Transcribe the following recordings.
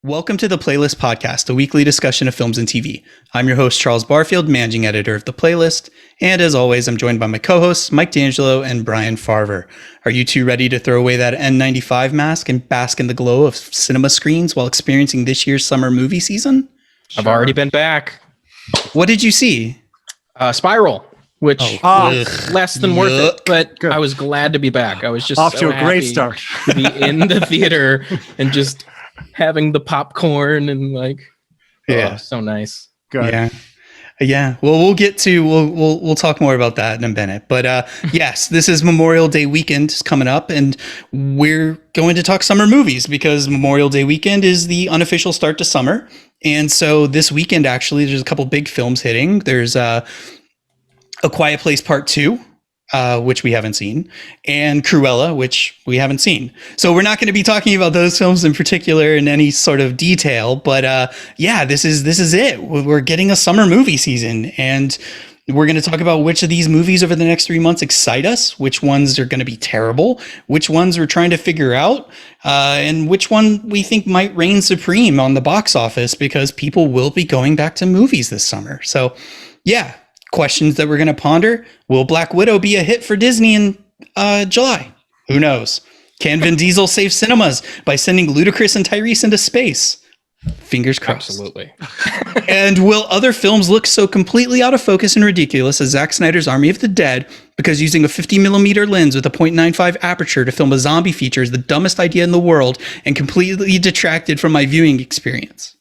Welcome to the Playlist Podcast, a weekly discussion of films and TV. I'm your host, Charles Barfield, managing editor of The Playlist. And as always, I'm joined by my co-hosts, Mike D'Angelo and Brian Farver. Are you two ready to throw away that N95 mask and bask in the glow of cinema screens while experiencing this year's summer movie season? I've already been back. What did you see? Spiral, which was less than worth it, but Good. I was glad to be back. I was just Off so to a great happy start. to be in the theater and just having the popcorn and so nice. Good. Yeah. Well, we'll talk more about that in a minute. But yes, this is Memorial Day weekend coming up, and we're going to talk summer movies because Memorial Day weekend is the unofficial start to summer. And so this weekend, actually, there's a couple big films hitting. There's A Quiet Place Part 2, which we haven't seen, and Cruella, which we haven't seen. So we're not going to be talking about those films in particular in any sort of detail. But this is it. We're getting a summer movie season, and we're going to talk about which of these movies over the next 3 months excite us, which ones are going to be terrible, which ones we're trying to figure out, and which one we think might reign supreme on the box office because people will be going back to movies this summer. So, yeah. Questions that we're going to ponder. Will Black Widow be a hit for Disney in July? Who knows? Can Vin Diesel save cinemas by sending Ludacris and Tyrese into space? Fingers crossed. Absolutely. And will other films look so completely out of focus and ridiculous as Zack Snyder's Army of the Dead because using a 50mm lens with a 0.95 aperture to film a zombie feature is the dumbest idea in the world and completely detracted from my viewing experience?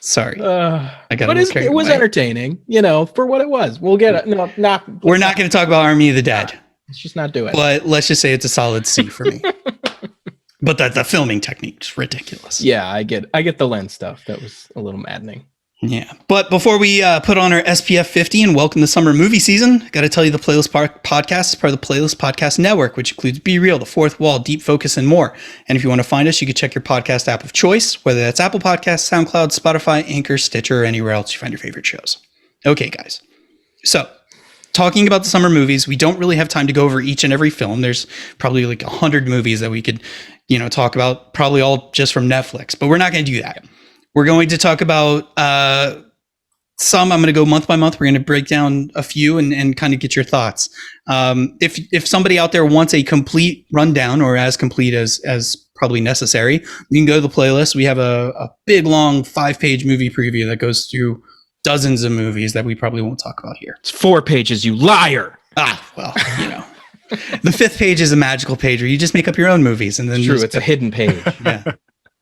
Sorry, I got it was entertaining, for what it was. We'll get it. No, we're not going to talk about Army of the Dead. Let's just not do it. But let's just say it's a solid C for me. But the filming technique is ridiculous. Yeah, I get the lens stuff. That was a little maddening. Yeah. But before we put on our SPF 50 and welcome the summer movie season, I got to tell you the Playlist Podcast is part of the Playlist Podcast Network, which includes Be Real, The Fourth Wall, Deep Focus, and more. And if you want to find us, you can check your podcast app of choice, whether that's Apple Podcasts, SoundCloud, Spotify, Anchor, Stitcher, or anywhere else you find your favorite shows. Okay, guys. So, talking about the summer movies, we don't really have time to go over each and every film. There's probably like 100 movies that we could, talk about, probably all just from Netflix, but we're not going to do that. We're going to talk about some. I'm going to go month by month. We're going to break down a few and kind of get your thoughts. If somebody out there wants a complete rundown or as complete as probably necessary, you can go to the playlist. We have a big, long 5-page movie preview that goes through dozens of movies that we probably won't talk about here. It's 4 pages, you liar. Well, the 5th page is a magical page where you just make up your own movies. And then it's true. It's a hidden page. Yeah.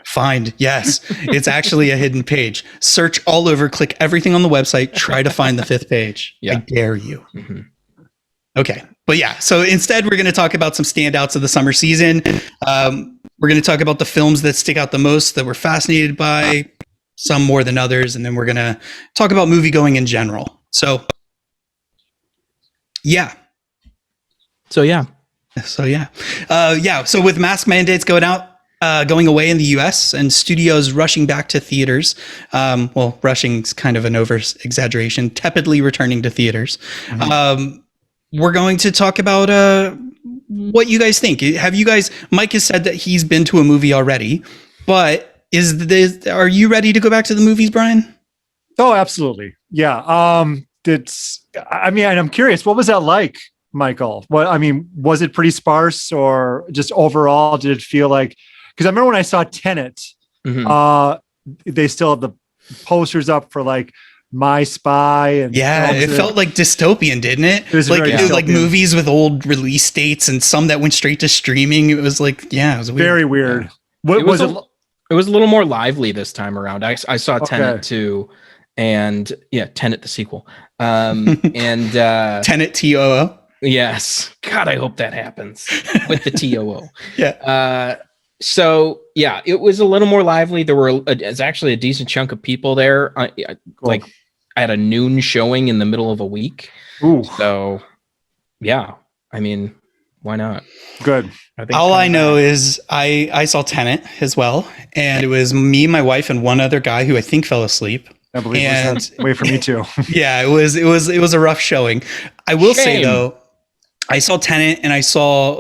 Find. Yes, it's actually a hidden page. Search all over, click everything on the website, try to find the 5th page. Yeah. I dare you. Mm-hmm. Okay. But yeah, so instead we're going to talk about some standouts of the summer season. We're going to talk about the films that stick out the most, that we're fascinated by, some more than others. And then we're going to talk about movie going in general. So yeah. So with mask mandates going away in the US and studios rushing back to theaters. Rushing's kind of an over exaggeration, tepidly returning to theaters. Mm-hmm. We're going to talk about what you guys think. Mike has said that he's been to a movie already, but are you ready to go back to the movies, Brian? Oh, absolutely. Yeah. I'm curious, what was that like, Michael? Was it pretty sparse or just overall, did it feel like, because I remember when I saw Tenet, they still have the posters up for like My Spy, and it felt like dystopian, didn't it? It was like movies with old release dates and some that went straight to streaming. It was like, it was weird. Very weird. Yeah. It was a little more lively this time around. I saw Tenet too, and Tenet the sequel, and Tenet TOO. Yes, God, I hope that happens with the TOO. Yeah. So it was a little more lively. It's actually a decent chunk of people there. Like I had a noon showing in the middle of a week. Ooh. So why not? Good. All I know is I saw Tenet as well, and it was me, my wife, and one other guy who I think fell asleep. I believe it was that way for me too. Yeah, it was a rough showing. I will say though, I saw Tenet and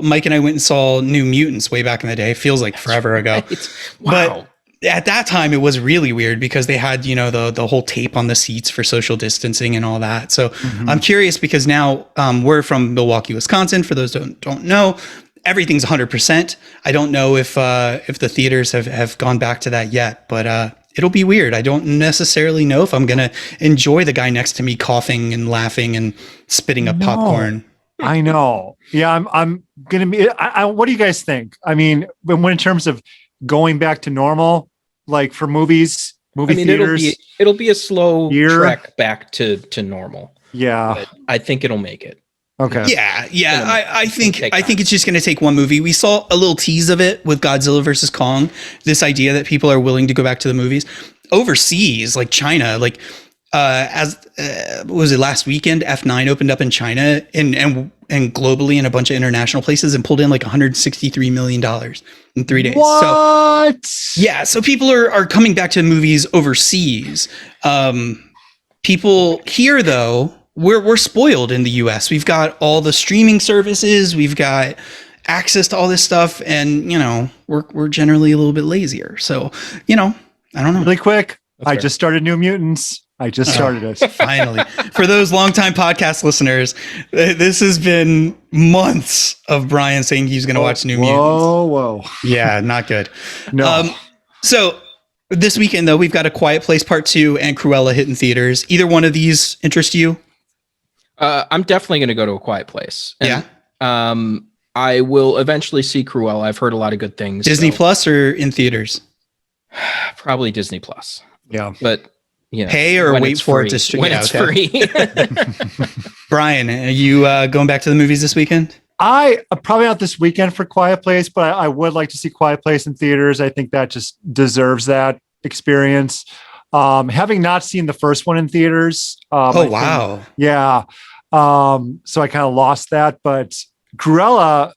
Mike and I went and saw New Mutants way back in the day. It feels like forever ago. Wow. at that time it was really weird because they had, you know, the whole tape on the seats for social distancing and all that. So I'm curious because now we're from Milwaukee, Wisconsin. For those who don't know, everything's 100%. I don't know if the theaters have gone back to that yet, but it'll be weird. I don't necessarily know if I'm going to enjoy the guy next to me coughing and laughing and spitting up popcorn. I know. Yeah, I'm gonna be. What do you guys think? I mean, when in terms of going back to normal, like for movie theaters, it'll be a slow year. trek back to normal. Yeah, But I think it'll make it. okay. Yeah. I think it's just going to take one movie. We saw a little tease of it with Godzilla versus Kong. This idea that people are willing to go back to the movies overseas, like China, like. What was it last weekend? F9 opened up in China and globally in a bunch of international places and pulled in like $163 million in 3 days. What? So people are coming back to movies overseas. People here though, we're spoiled in the US. We've got all the streaming services, we've got access to all this stuff, and you know, we're generally a little bit lazier. So, you know, I don't know. Really quick, That's I fair. just started New Mutants. I just started it. Finally, for those longtime podcast listeners, this has been months of Brian saying he's going to watch New Mutants. Whoa. Yeah, not good. No. So this weekend, though, we've got A Quiet Place Part 2 and Cruella hitting theaters. Either one of these interest you? I'm definitely going to go to A Quiet Place. And, Yeah. I will eventually see Cruella. I've heard a lot of good things. Disney so Plus or in theaters? Probably Disney Plus. Yeah. But you know, Pay or when wait it's for free. it to stream. When it's free. Brian, are you going back to the movies this weekend? I probably not this weekend for Quiet Place, but I would like to see Quiet Place in theaters. I think that just deserves that experience. Having not seen the first one in theaters. Wow. Yeah. So I kind of lost that, but Cruella,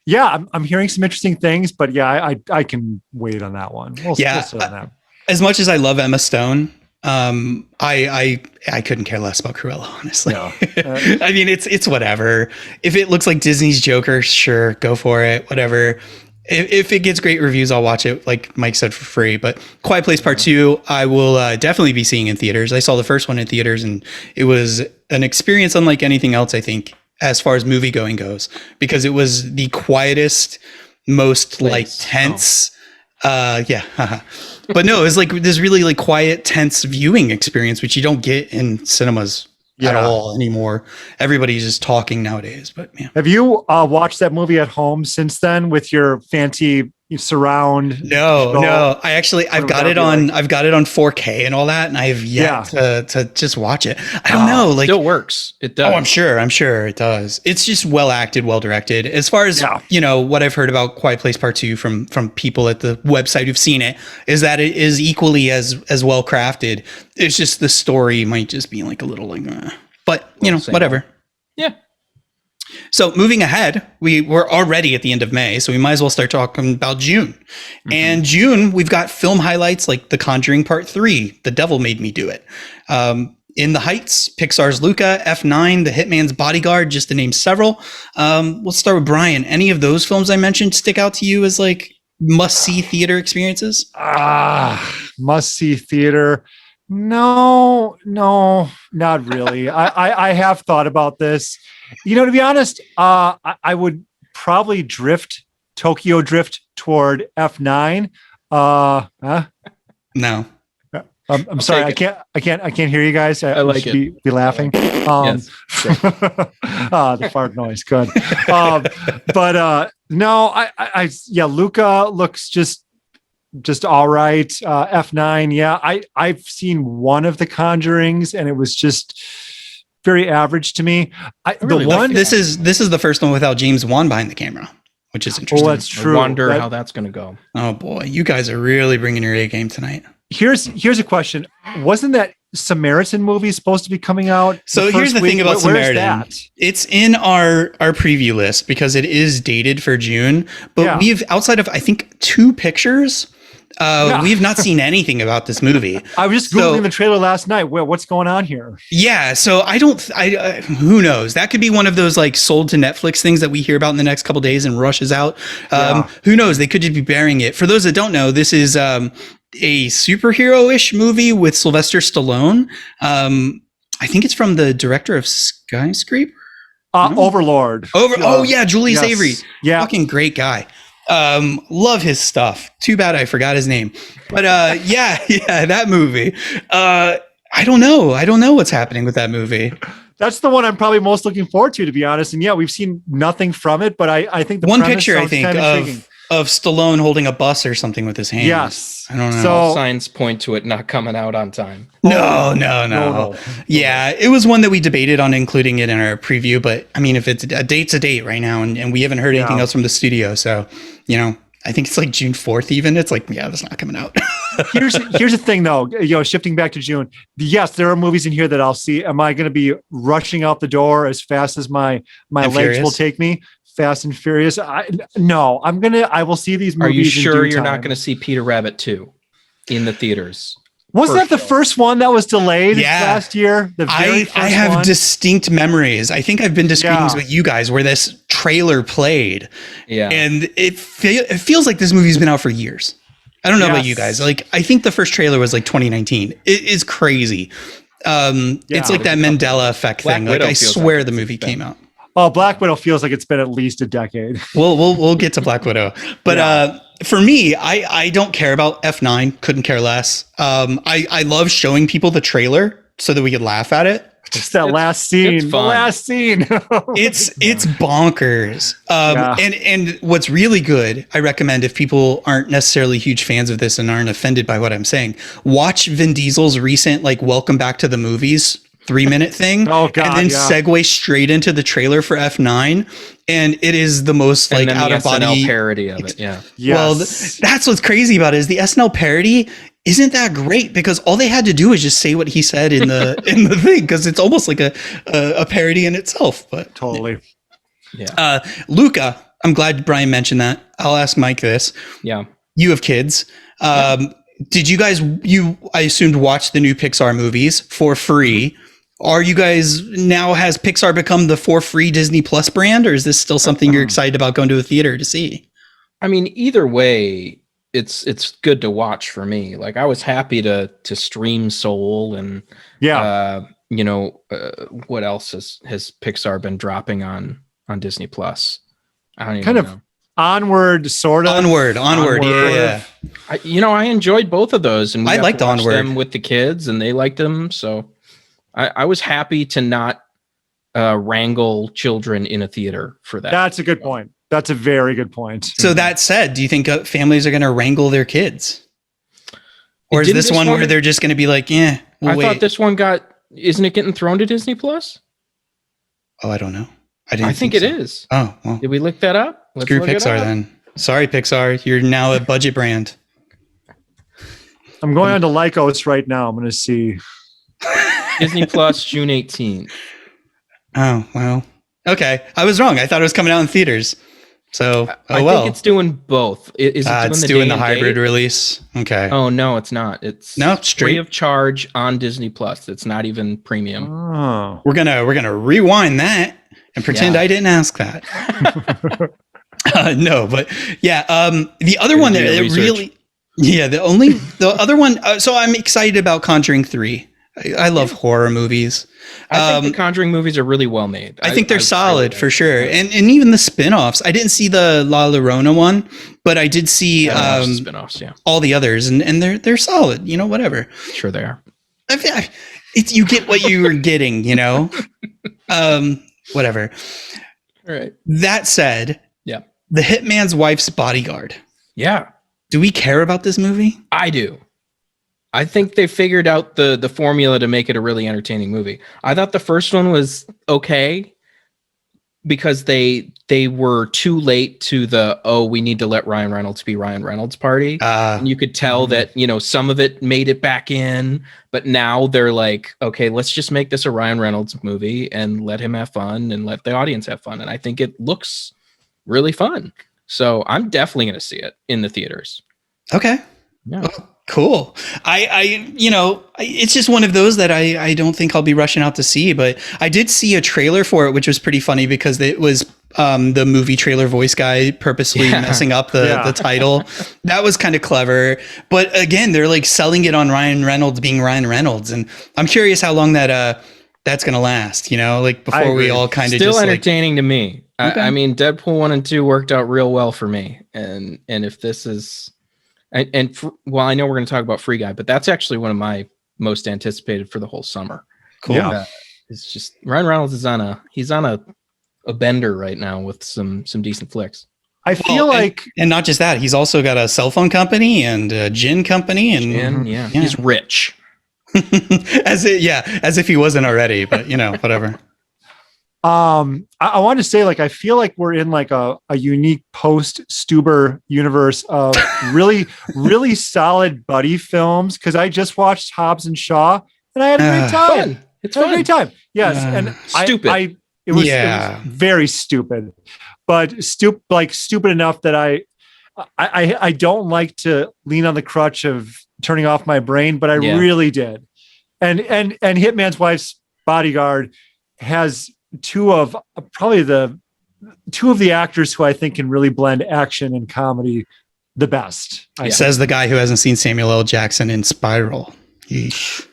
yeah, I'm hearing some interesting things, but yeah, I can wait on that one. We'll sit on that. As much as I love Emma Stone, I couldn't care less about Cruella, honestly. Yeah. I mean, it's whatever. If it looks like Disney's Joker, sure, go for it. Whatever. If it gets great reviews, I'll watch it, like Mike said, for free. But Quiet Place Part 2, I will definitely be seeing in theaters. I saw the first one in theaters, and it was an experience unlike anything else, I think, as far as movie going goes, because it was the quietest, most like tense. But no, it was like this really like quiet, tense viewing experience, which you don't get in cinemas at all anymore. Everybody's just talking nowadays. But yeah. Have you watched that movie at home since then with your fancy surround? No. I've got it on 4K and all that, and I have yet to just watch it. I don't know. Like, still works. It does. Oh, I'm sure it does. It's just well acted, well directed. As far as you know, what I've heard about Quiet Place Part 2 from people at the website who've seen it is that it is equally as well crafted. It's just the story might just be like a little like, but you know, whatever. Yeah. So moving ahead, we're already at the end of May, so we might as well start talking about June. And June, we've got film highlights like The Conjuring Part 3, The Devil Made Me Do It. In the Heights, Pixar's Luca, F9, The Hitman's Bodyguard, just to name several. Let's start with Brian. Any of those films I mentioned stick out to you as like must-see theater experiences? Must-see theater. No, not really. I have thought about this. You know, to be honest, I would probably Tokyo drift toward F9. No. I'm sorry. I can't hear you guys. I like should it. be laughing. Yes. The fart noise. Good. But no, Luca looks just all right. F9. Yeah. I've seen one of the Conjurings and it was just very average to me. This is the first one without James Wan behind the camera, which is interesting. Oh, that's true. I wonder how that's going to go. Oh boy, you guys are really bringing your A game tonight. Here's a question. Wasn't that Samaritan movie supposed to be coming out? So here's the thing about Samaritan. That? It's in our preview list because it is dated for June, but we've outside of I think 2 pictures. We've not seen anything about this movie. I was just Googling the trailer last night. What's going on here? Yeah. So who knows? That could be one of those like sold to Netflix things that we hear about in the next couple of days and rushes out. Who knows? They could just be burying it. For those that don't know, this is a superhero-ish movie with Sylvester Stallone. I think it's from the director of Skyscraper. Overlord. Oh yeah, Julius Yes. Avery. Yeah. Fucking great guy. Love his stuff. Too bad I forgot his name. But yeah, that movie. I don't know what's happening with that movie. That's the one I'm probably most looking forward to be honest. And yeah, we've seen nothing from it, but I think the One premise picture I sounds think kind of intriguing. of Stallone holding a bus or something with his hand. Yes. I don't know. So Signs point to it not coming out on time. No. Yeah, it was one that we debated on including it in our preview, but I mean, if it's a date's a date right now, and we haven't heard anything else from the studio, so I think it's like June 4th even. It's like, yeah, that's not coming out. here's the thing though, shifting back to June. Yes, there are movies in here that I'll see. Am I going to be rushing out the door as fast as my legs Furious? will take me? Fast and Furious. I will see these movies. Are you in sure due you're not time. going to see Peter Rabbit 2 in the theaters? Wasn't that the first one that was delayed last year? The very I have one? distinct memories. I think I've been to screenings Yeah. with you guys where this trailer played. Yeah. And it feels like this movie's been out for years. I don't know about Yes. you guys. Like, I think the first trailer was like 2019. It is crazy. It's like that Mandela effect Black thing. Like, Widow I feels swear like the it's movie been- came out. Oh, Black Widow feels like it's been at least a decade. We'll get to Black Widow. But for me, I don't care about F9. Couldn't care less. I love showing people the trailer so that we could laugh at it. Just that last scene. it's The fun. last scene. It's bonkers. And what's really good, I recommend if people aren't necessarily huge fans of this and aren't offended by what I'm saying, watch Vin Diesel's recent like Welcome Back to the Movies 3-minute thing. Oh, God, and then yeah. segue straight into the trailer for F9, and it is the most And like then out the of SNL body parody of it. Yeah. Yes. Well, that's what's crazy about it is the SNL parody isn't that great because all they had to do is just say what he said in the in the thing because it's almost like a parody in itself. But Totally. Yeah. Luca, I'm glad Brian mentioned that. I'll ask Mike this. Yeah. You have kids. Did you guys? I assumed watch the new Pixar movies for free. Are you guys now? Has Pixar become the for free Disney Plus brand, or is this still something you're excited about going to a theater to see? I mean, either way, it's good to watch for me. Like I was happy to stream Soul and what else has Pixar been dropping on Disney Plus? I don't even Kind of know. Onward, sort of. Onward. Yeah. I enjoyed both of those, and we I got liked to watch Onward. them with the kids, and they liked them. So I was happy to not wrangle children in a theater for that. That's a good point. That's a very good point. So that said, do you think families are going to wrangle their kids? Or is Didn't this one where they're just going to be like, yeah, I wait. thought this one isn't it getting thrown to Disney Plus? Oh, I don't know. I think it is. Oh, well, Did we look that up? Let's screw look it Pixar up. then. Sorry, Pixar. You're now a budget brand. I'm going on to Lycos right now. I'm going to see. Disney Plus, June 18th. Oh, well. Okay. I was wrong. I thought it was coming out in theaters. So, I think it's doing both. Is it doing it's the doing day the and hybrid date? release. Okay. Oh no, it's not. It's No, free straight. of charge on Disney Plus. It's not even premium. Oh. We're gonna rewind that and pretend Yeah. I didn't ask that. No, but yeah. The other one that do your it research. really, the other one. So I'm excited about Conjuring 3. I love horror movies. I think the Conjuring movies are really well made. I think they're solid really for sure, and even the spin-offs. I didn't see the La Llorona one, but I did see spin-offs. Yeah, all the others, and they're solid. Whatever. sure they are. It's you get what you were getting. Whatever. All right. That said, Yeah. The Hitman's Wife's Bodyguard. Yeah, Do we care about this movie? I do. I think they figured out the formula to make it a really entertaining movie. I thought the first one was okay because they were too late to we need to let Ryan Reynolds be Ryan Reynolds party. And you could tell that, some of it made it back in, but now they're like, okay, let's just make this a Ryan Reynolds movie and let him have fun and let the audience have fun. And I think it looks really fun. So I'm definitely going to see it in the theaters. Okay. Yeah. Oh, cool. It's just one of those that I don't think I'll be rushing out to see, but I did see a trailer for it, which was pretty funny because it was the movie trailer voice guy purposely messing up the title. That was kind of clever. But again, they're like selling it on Ryan Reynolds being Ryan Reynolds. And I'm curious how long that's going to last, you know, like before we all kind of still just entertaining to me. Okay. I mean, Deadpool 1 and 2 worked out real well for me. And if this is, well, I know we're going to talk about Free Guy, but that's actually one of my most anticipated for the whole summer. Cool. Yeah. It's just Ryan Reynolds is on a bender right now with some decent flicks. I feel like, and not just that, he's also got a cell phone company and a gin company, and he's rich. as if he wasn't already, but you know, whatever. I want to say, like, I feel like we're in like a unique post Stuber universe of really, really solid buddy films. Cause I just watched Hobbs and Shaw and I had a great time. It's a great time. Yes. And stupid. It was very stupid, but stupid enough that I don't like to lean on the crutch of turning off my brain, but I really did. And Hitman's Wife's Bodyguard has two of the actors who I think can really blend action and comedy the best. Says the guy who hasn't seen Samuel L. Jackson in Spiral. Yeesh.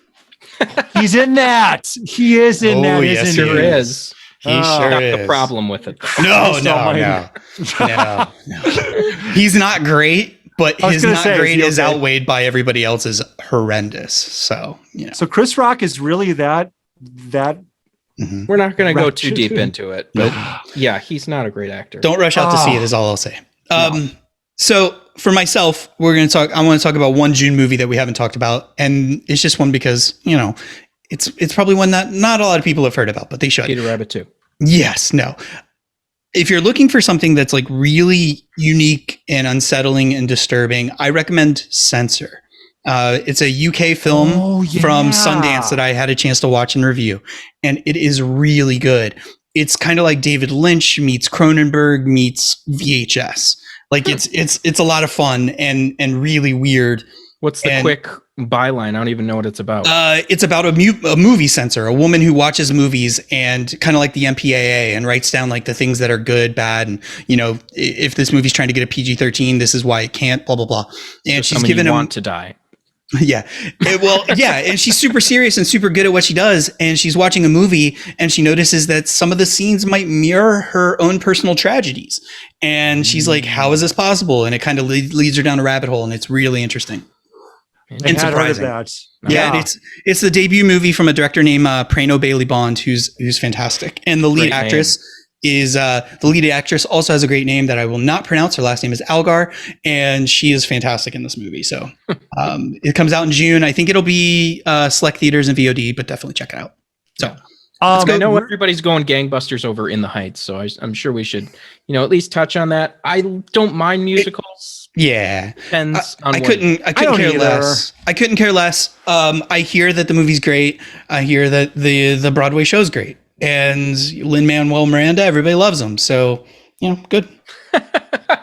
He's in that. He is in that. Yes, isn't he he? is. He sure is. The problem with it. No. He's not great, but his not great is outweighed by everybody else's horrendous. So, you know. So Chris Rock is really that. Mm-hmm. We're not going to go too deep into it, but yeah, he's not a great actor. Don't rush out to see it is all I'll say. So for myself, I want to talk about one June movie that we haven't talked about. And it's just one because, you know, it's probably one that not a lot of people have heard about, but they should. Peter Rabbit 2. Yes. No. If you're looking for something that's like really unique and unsettling and disturbing, I recommend Censor. It's a UK film from Sundance that I had a chance to watch and review, and it is really good. It's kind of like David Lynch meets Cronenberg meets VHS. Like it's a lot of fun and really weird. What's the quick byline? I don't even know what it's about. It's about a movie censor, a woman who watches movies and kind of like the MPAA and writes down like the things that are good, bad, and you know, if this movie's trying to get a PG-13, this is why it can't. Blah blah blah. And so she's given him want to die. Yeah. And she's super serious and super good at what she does. And she's watching a movie and she notices that some of the scenes might mirror her own personal tragedies. And she's like, how is this possible? And it kind of leads her down a rabbit hole. And it's really interesting. And surprising. Yeah. And it's the debut movie from a director named Prano Bailey Bond, who's fantastic. And the lead actress also has a great name that I will not pronounce. Her last name is Algar, and she is fantastic in this movie. So it comes out in June. I think it'll be select theaters and VOD, but definitely check it out. So I know everybody's going gangbusters over In the Heights, so I'm sure we should, you know, at least touch on that. I don't mind musicals. Depends on I couldn't care less. I couldn't care less. I hear that the movie's great. I hear that the Broadway show's great. And Lin-Manuel Miranda, everybody loves him. So, you know, good.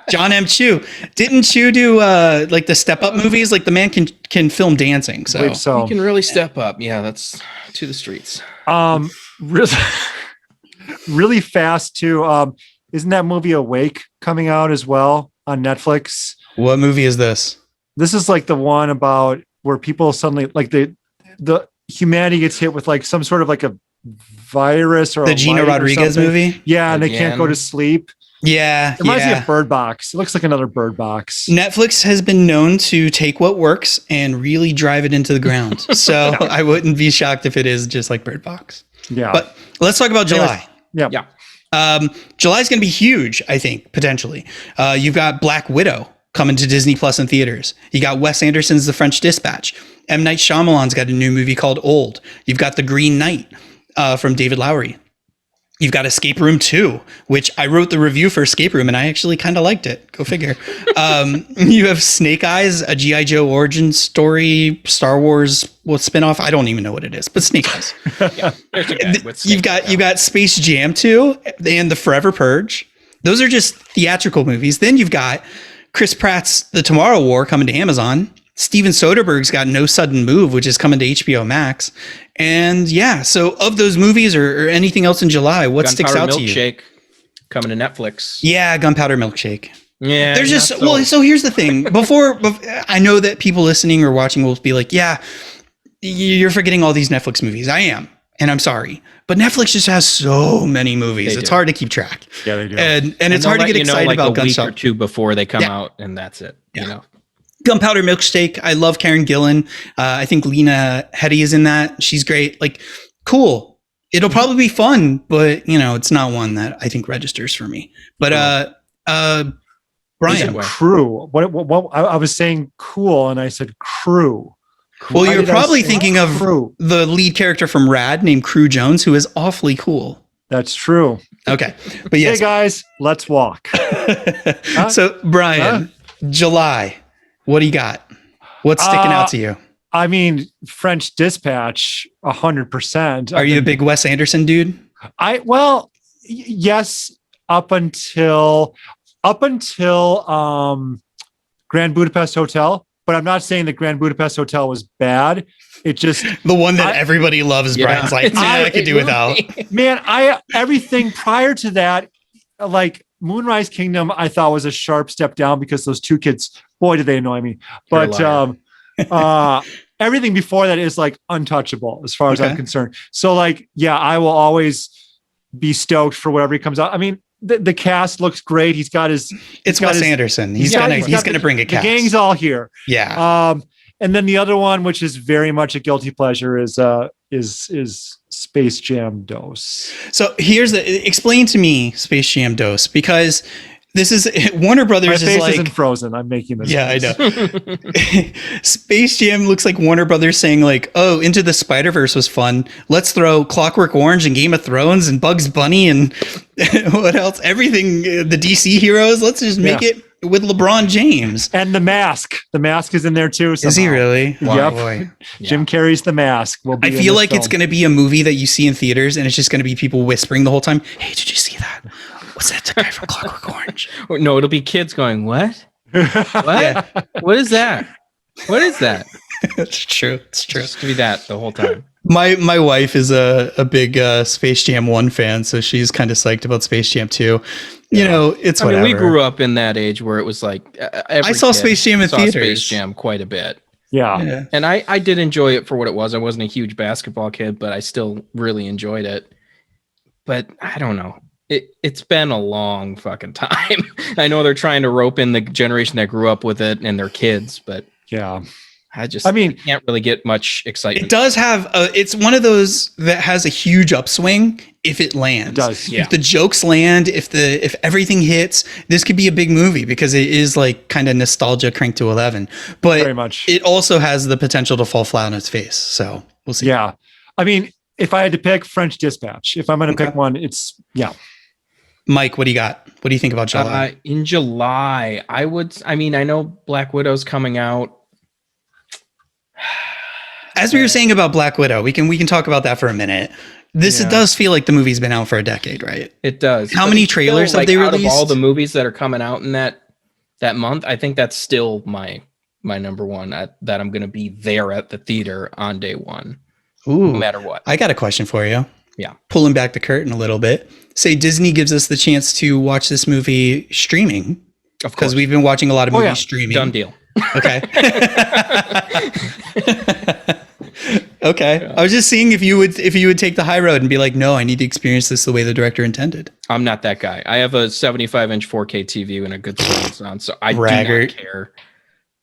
John M. Chu. Didn't Chu do like the Step Up movies? Like the man can film dancing. So he can really step up. Yeah, that's to the streets. Really fast too. Isn't that movie Awake coming out as well on Netflix? What movie is this? This is like the one about where people suddenly like the humanity gets hit with like some sort of like a virus or the Gina Rodriguez movie. Yeah, and they can't go to sleep. Yeah, it reminds me of Bird Box. It looks like another Bird Box. Netflix has been known to take what works and really drive it into the ground. So I wouldn't be shocked if it is just like Bird Box. Yeah. But let's talk about July. Yeah. July's going to be huge, I think, potentially. You've got Black Widow coming to Disney Plus in theaters. You got Wes Anderson's The French Dispatch. M. Night Shyamalan's got a new movie called Old. You've got The Green Knight from David Lowery. You've got Escape Room 2, which I wrote the review for Escape Room, and I actually kind of liked it. Go figure. You have Snake Eyes, a G.I. Joe origin story, Star Wars spinoff. I don't even know what it is, but Snake Eyes. You've got Space Jam 2 and The Forever Purge. Those are just theatrical movies. Then you've got Chris Pratt's The Tomorrow War coming to Amazon. Steven Soderbergh's got No Sudden Move, which is coming to HBO Max. And yeah, so of those movies or anything else in July, what sticks out to you? coming to Netflix. Yeah, Gunpowder Milkshake. Yeah, There's just not so- well, so here's the thing. I know that people listening or watching will be like, yeah, you're forgetting all these Netflix movies. I am, and I'm sorry, but Netflix just has so many movies. They It's do. hard to keep track. Yeah, they do. And it's they'll hard to let get you know, excited like about a week or Gunshot. two before they come Yeah. out, and that's it. Yeah. You know, Gunpowder Milkshake. I love Karen Gillan. I think Lena Headey is in that. She's great. Like, cool. It'll probably be fun, but it's not one that I think registers for me. But Brian, Way. Crew. What I was saying cool, and I said crew. well, Why you're did I probably say thinking of crew. the lead character from Rad named Crew Jones, who is awfully cool. That's true. Okay, but yes. Hey guys, let's walk. So Brian, July, what do you got? What's sticking out to you? I mean, French Dispatch, 100%. Are you a big Wes Anderson dude? Yes, up until Grand Budapest Hotel, but I'm not saying that Grand Budapest Hotel was bad. It just, The one that everybody loves. Brian's like, I could do without. man, everything prior to that, like Moonrise Kingdom, I thought was a sharp step down because those two kids, boy, did they annoy me. But everything before that is like untouchable as far as I'm concerned. So like, yeah, I will always be stoked for whatever he comes out. I mean, the cast looks great. He's got his. It's Wes Anderson. He's gonna bring a cast. The gang's all here. Yeah. And then the other one, which is very much a guilty pleasure, is Space Jam Dose. So explain to me Space Jam Dose, because this is Warner Brothers My is face like isn't frozen. I'm making this. Yeah, face. I know. Space Jam looks like Warner Brothers saying like, oh, Into the Spider-Verse was fun. Let's throw Clockwork Orange and Game of Thrones and Bugs Bunny and what else? Everything, the DC heroes. Let's just make it with LeBron James. And The Mask. The Mask is in there too. Is he somehow. really? Wow. Yep. Boy. Jim Carrey's The Mask. Will be I in feel this like it's film. going to be a movie that you see in theaters and it's just going to be people whispering the whole time. Hey, did you see that? What's that guy from Clockwork Orange? No, it'll be kids going, what? What? Yeah. What is that? What is that? It's true. It's true. Just to be that the whole time. My wife is a big Space Jam 1 fan, so she's kind of psyched about Space Jam 2. You know, it's whatever. I mean, we grew up in that age where it was like I saw Space Jam in theaters. Space Jam quite a bit. Yeah. And I did enjoy it for what it was. I wasn't a huge basketball kid, but I still really enjoyed it. But I don't know. It's been a long fucking time. I know they're trying to rope in the generation that grew up with it and their kids, but Yeah. I can't really get much excitement. It does have it's one of those that has a huge upswing if it lands. It does. Yeah. If the jokes land, if everything hits, this could be a big movie because it is like kind of nostalgia cranked to 11. But Very much. it also has the potential to fall flat on its face. So we'll see. Yeah. I mean, if I had to pick French Dispatch, if I'm going to pick one, it's Mike, what do you got? What do you think about July? In July, I know Black Widow's coming out. As we were saying about Black Widow, we can talk about that for a minute. It does feel like the movie's been out for a decade, right? It does. How But many it's still, trailers have like, they out released? of all the movies that are coming out in that month, I think that's still my number one that I'm going to be there at the theater on day one, Ooh, no matter what. I got a question for you. Yeah. Pulling back the curtain a little bit. Say Disney gives us the chance to watch this movie streaming, Of because course, we've been watching a lot of movies yeah. streaming. done deal. Okay. Okay. Yeah. I was just seeing if you would take the high road and be like, no, I need to experience this the way the director intended. I'm not that guy. I have a 75-inch 4K TV and a good surround sound, so I Braggart. do not care.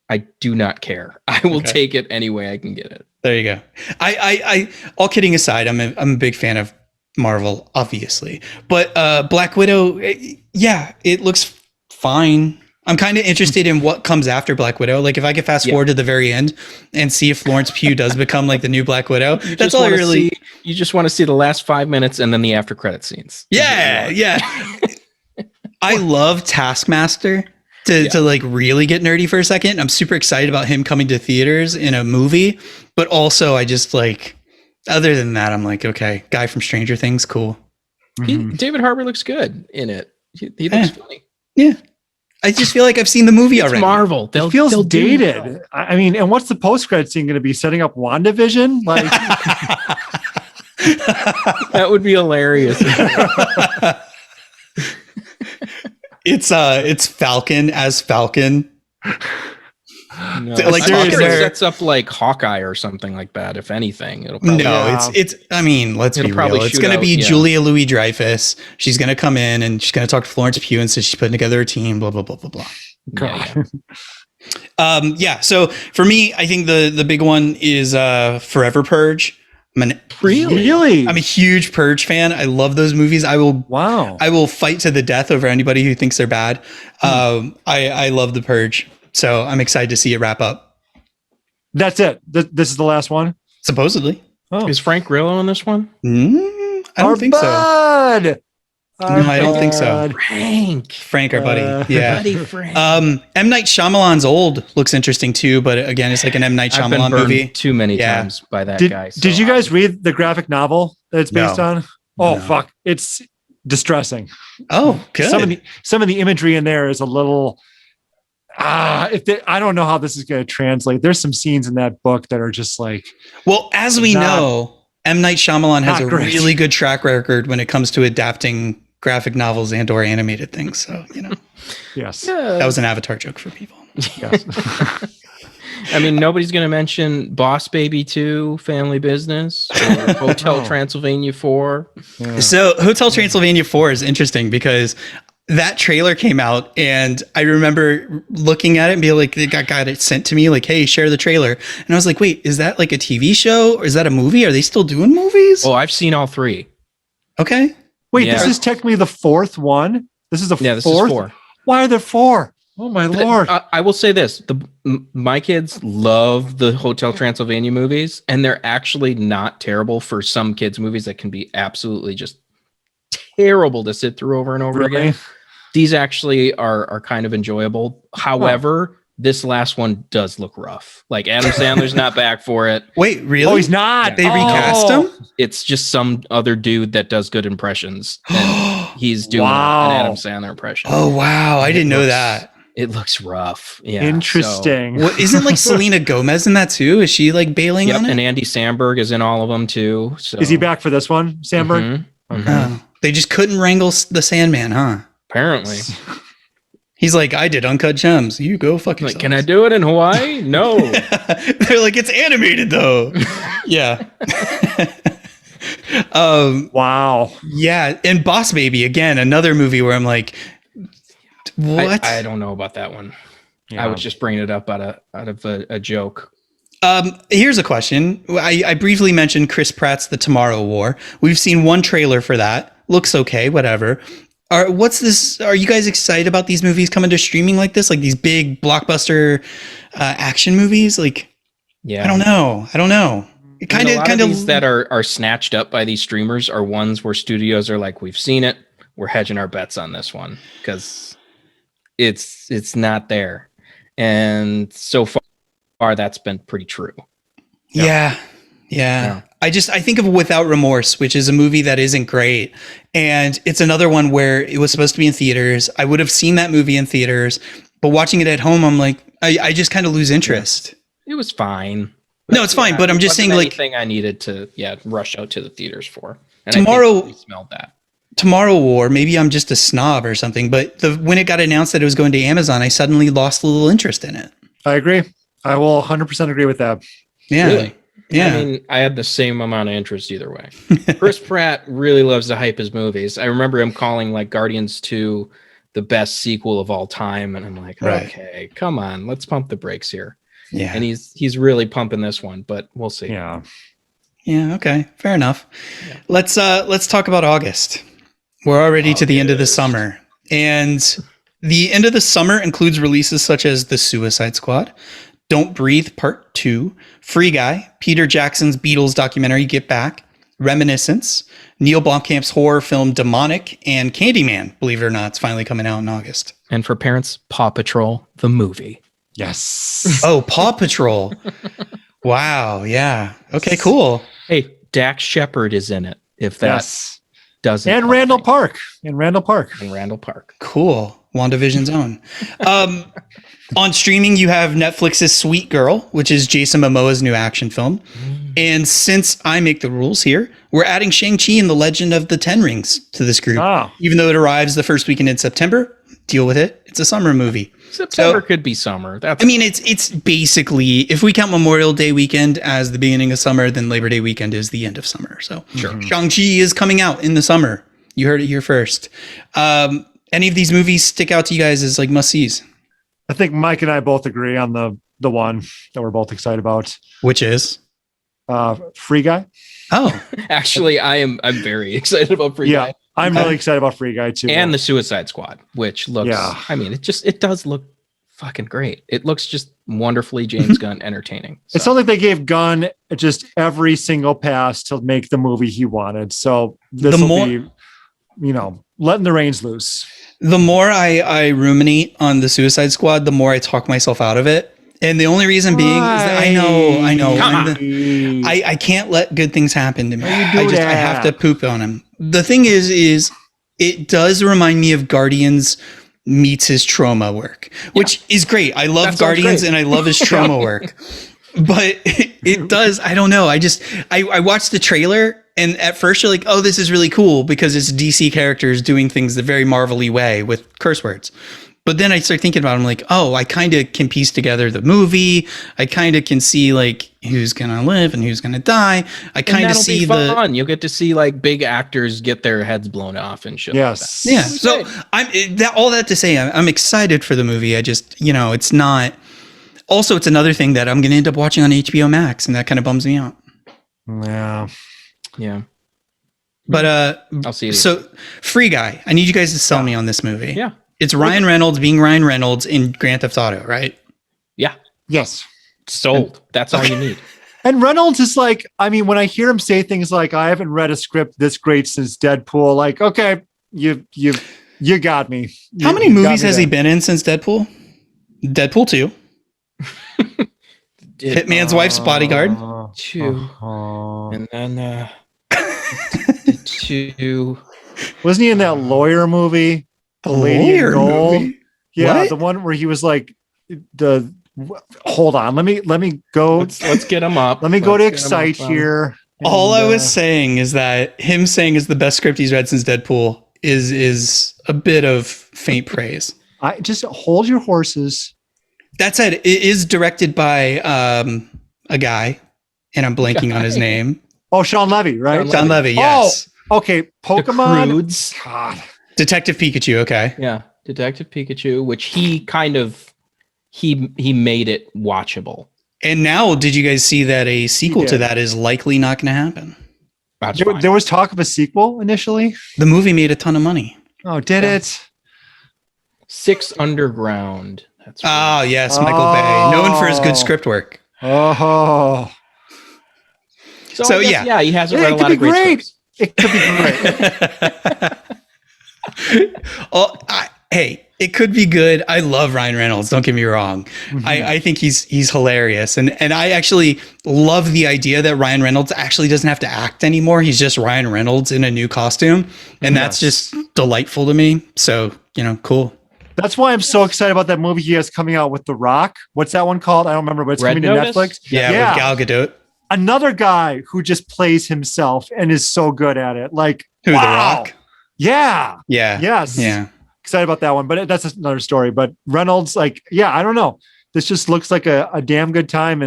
I do not care. I will take it any way I can get it. There you go. I all kidding aside, I'm a big fan of Marvel, obviously, but Black Widow, it looks fine. I'm kind of interested in what comes after Black Widow. Like if I could fast forward to the very end and see if Florence Pugh does become like the new Black Widow. That's all I really. You just want to see the last 5 minutes and then the after credit scenes. Yeah. I love Taskmaster. To like really get nerdy for a second, I'm super excited about him coming to theaters in a movie, but also I just like, other than that, I'm like, okay, guy from Stranger Things, cool. David Harbour looks good in it. He looks funny. Yeah. I just feel like I've seen the movie It's already. Marvel. It feels dated. I mean, and what's the post-credit scene going to be? Setting up WandaVision? Like, That would be hilarious. It's Falcon as Falcon. No, Like, I think it they're- sets up like Hawkeye or something like that. If anything, it'll probably No, Yeah. it's. I mean, let's It'll be probably real. It's shoot going to out, be yeah. Julia Louis-Dreyfus. She's going to come in and she's going to talk to Florence Pugh and say she's putting together a team. Blah blah blah blah blah. Yeah. Yeah. So for me, I think the big one is Forever Purge. Really? I'm a huge Purge fan. I love those movies. I will fight to the death over anybody who thinks they're bad. I love the Purge, so I'm excited to see it wrap up. That's it. This is the last one. Supposedly, Oh, Is Frank Grillo in this one? I don't Our think so. bud! No, I don't think so. Bud. Frank, Our buddy, yeah. buddy Frank. M. Night Shyamalan's Old looks interesting too, but again, it's like an M. Night I've been Shyamalan burned movie. too many Yeah. times by that Did, guy. so did you I- guys read the graphic novel that it's based No. on? Oh, No. fuck. It's distressing. Oh, good. Some of the imagery in there is a little I don't know how this is going to translate. There's some scenes in that book that are just like, Well, as we Not- know, M. Night Shyamalan has Not a great. really good track record when it comes to adapting graphic novels and or animated things. So, yes. that was an Avatar joke for people. yes. I mean, nobody's going to mention Boss Baby 2, Family Business, or Hotel Oh. Transylvania 4. Yeah. So Hotel Transylvania 4 is interesting because that trailer came out and I remember looking at it and being like, they got it sent to me like, hey, share the trailer. And I was like, wait, is that like a TV show or is that a movie? Are they still doing movies? Oh, I've seen all 3. Okay. Wait, Yeah. this is technically the fourth one. This is the Yeah, this fourth. is 4. Why are there 4? Oh my lord! I will say this: my kids love the Hotel Transylvania movies, and they're actually not terrible for some kids' movies that can be absolutely just terrible to sit through over and over Really? again. These actually are kind of enjoyable. However, this last one does look rough. Like Adam Sandler's not back for it. Wait, really? Oh, he's not. They recast Oh. him? It's just some other dude that does good impressions. And he's doing Wow. an Adam Sandler impression. Oh, wow. I didn't know looks- that. It looks rough. Yeah. Interesting. What isn't like Selena Gomez in that too? Is she like bailing Yep, on it? and Andy Samberg is in all of them too. So Is he back for this one, Sandberg? Mhm, Okay. mhm. Oh, they just couldn't wrangle the Sandman, huh? Apparently. He's like, I did Uncut Gems. You go fuck yourself. Like, can I do it in Hawaii? No. They're like, it's animated though. Yeah. Wow. Yeah, and Boss Baby again, another movie where I'm like, what? I don't know about that one. Yeah. I was just bringing it up out of a joke. Here's a question. I briefly mentioned Chris Pratt's The Tomorrow War. We've seen one trailer for that. Looks okay, whatever. What's this? Are you guys excited about these movies coming to streaming like this? Like these big blockbuster action movies? Like, Yeah. I don't know. It kind of these that are snatched up by these streamers are ones where studios are like, we've seen it, we're hedging our bets on this one because it's not there. And so far that's been pretty true. Yeah. I think of Without Remorse, which is a movie that isn't great. And it's another one where it was supposed to be in theaters. I would have seen that movie in theaters, but watching it at home, I'm like, I just kind of lose interest. It was fine. No, it's fine, but I'm just saying, like, anything I needed to rush out to the theaters for. And Tomorrow- I think we smelled that. Tomorrow War, maybe I'm just a snob or something, but when it got announced that it was going to Amazon, I suddenly lost a little interest in it. I agree. I will 100% agree with that. Yeah. Really? Yeah. I mean, I had the same amount of interest either way. Chris Pratt really loves to hype his movies. I remember him calling like Guardians 2 the best sequel of all time. And I'm like, Right. okay, come on, let's pump the brakes here. Yeah. And he's really pumping this one, but we'll see. Yeah. Yeah. Okay. Fair enough. Let's talk about August. We're already to the end of the summer, and the end of the summer includes releases such as The Suicide Squad, Don't Breathe Part 2, Free Guy, Peter Jackson's Beatles documentary Get Back, Reminiscence, Neil Blomkamp's horror film Demonic, and Candyman. Believe it or not, it's finally coming out in August. And for parents, Paw Patrol, the movie. Yes. Oh, Paw Patrol. Wow. Yeah. Okay, cool. Hey, Dax Shepard is in it. If that Yes. doesn't. And help Randall me. Park. And Randall Park. And Randall Park. Cool. WandaVision's own. On streaming, you have Netflix's Sweet Girl, which is Jason Momoa's new action film. And since I make the rules here, we're adding Shang-Chi and the Legend of the Ten Rings to this group. Oh. Even though it arrives the first weekend in September, deal with it. It's a summer movie. September could be summer. That's I mean, it's basically, if we count Memorial Day weekend as the beginning of summer, then Labor Day weekend is the end of summer. So Sure. Shang-Chi is coming out in the summer. You heard it here first. Any of these movies stick out to you guys as like must-sees? I think Mike and I both agree on the one that we're both excited about. Which is? Free Guy. Oh, actually I'm very excited about Free Yeah, Guy I'm really excited about Free Guy too. and the Suicide Squad, which looks. Yeah. I mean, it does look fucking great. It looks just wonderfully James Gunn entertaining. It sounds like they gave Gunn just every single pass to make the movie he wanted. So this will be, letting the reins loose. the more I ruminate on the Suicide Squad, the more I talk myself out of it. And the only reason being is that I know. I can't let good things happen to me. I have to poop on him. The thing is it does remind me of Guardians meets his trauma work, which is great. I love Guardians and I love his trauma work. But it does. I don't know. I watched the trailer and at first you're like, oh, this is really cool because it's DC characters doing things the very Marvel-y way with curse words. But then I start thinking about it, I'm like, oh, I kind of can piece together the movie. I kind of can see like who's going to live and who's going to die. I kind of see fun. You'll get to see like big actors get their heads blown off and shit. Yes. Like that. Yeah. So all that to say, I'm excited for the movie. I just, it's not. Also, it's another thing that I'm going to end up watching on HBO Max, and that kind of bums me out. Yeah. Yeah. But I'll see you. So Free Guy, I need you guys to sell me on this movie. Yeah. It's Ryan Reynolds being Ryan Reynolds in Grand Theft Auto, right? Yeah. Yes. Sold. That's all you need. And Reynolds is like, I mean, when I hear him say things like, I haven't read a script this great since Deadpool, like, okay, you got me. How many movies has he been in since Deadpool? Deadpool 2. Hitman's Wife's Bodyguard. Two. And then two. Wasn't he in that lawyer movie? The Lady in lawyer Gold? movie? Yeah, What? the one where he was like hold on, let me go. Let's get him up. Let me go to Let's get 'em Excite up, here. All And, I was saying is that him saying is the best script he's read since Deadpool is a bit of faint praise. I just hold your horses. That said, it is directed by a guy, and I'm blanking on his name. Oh, Sean Levy, right? John Levy, yes. Okay, The Pokemon. Croods. God. Detective Pikachu, okay. Yeah, Detective Pikachu, which he kind of he made it watchable. And now, did you guys see that a sequel to did. that is likely not going to happen? That's There, fine. there was talk of a sequel initially. The movie made a ton of money. Oh, did it? Six Underground. That's Oh, yes, Michael Bay, known for his good script work. Oh, So, I guess, yeah. yeah, he hasn't Yeah, read it a could lot be of great great. scripts. it could be great. Hey, it could be good. I love Ryan Reynolds. Don't get me wrong. I think he's hilarious, and I actually love the idea that Ryan Reynolds actually doesn't have to act anymore. He's just Ryan Reynolds in a new costume, and that's Yes. just delightful to me. So cool. That's why I'm so excited about that movie he has coming out with The Rock. What's that one called? I don't remember, but it's Red coming Notice? to Netflix. Yeah, with Gal Gadot. Another guy who just plays himself and is so good at it. Like, Who, The wow. Rock? Yeah. Yeah. Yes. Yeah. Excited about that one, but that's another story. But Reynolds, like, yeah, I don't know. This just looks like a damn good time,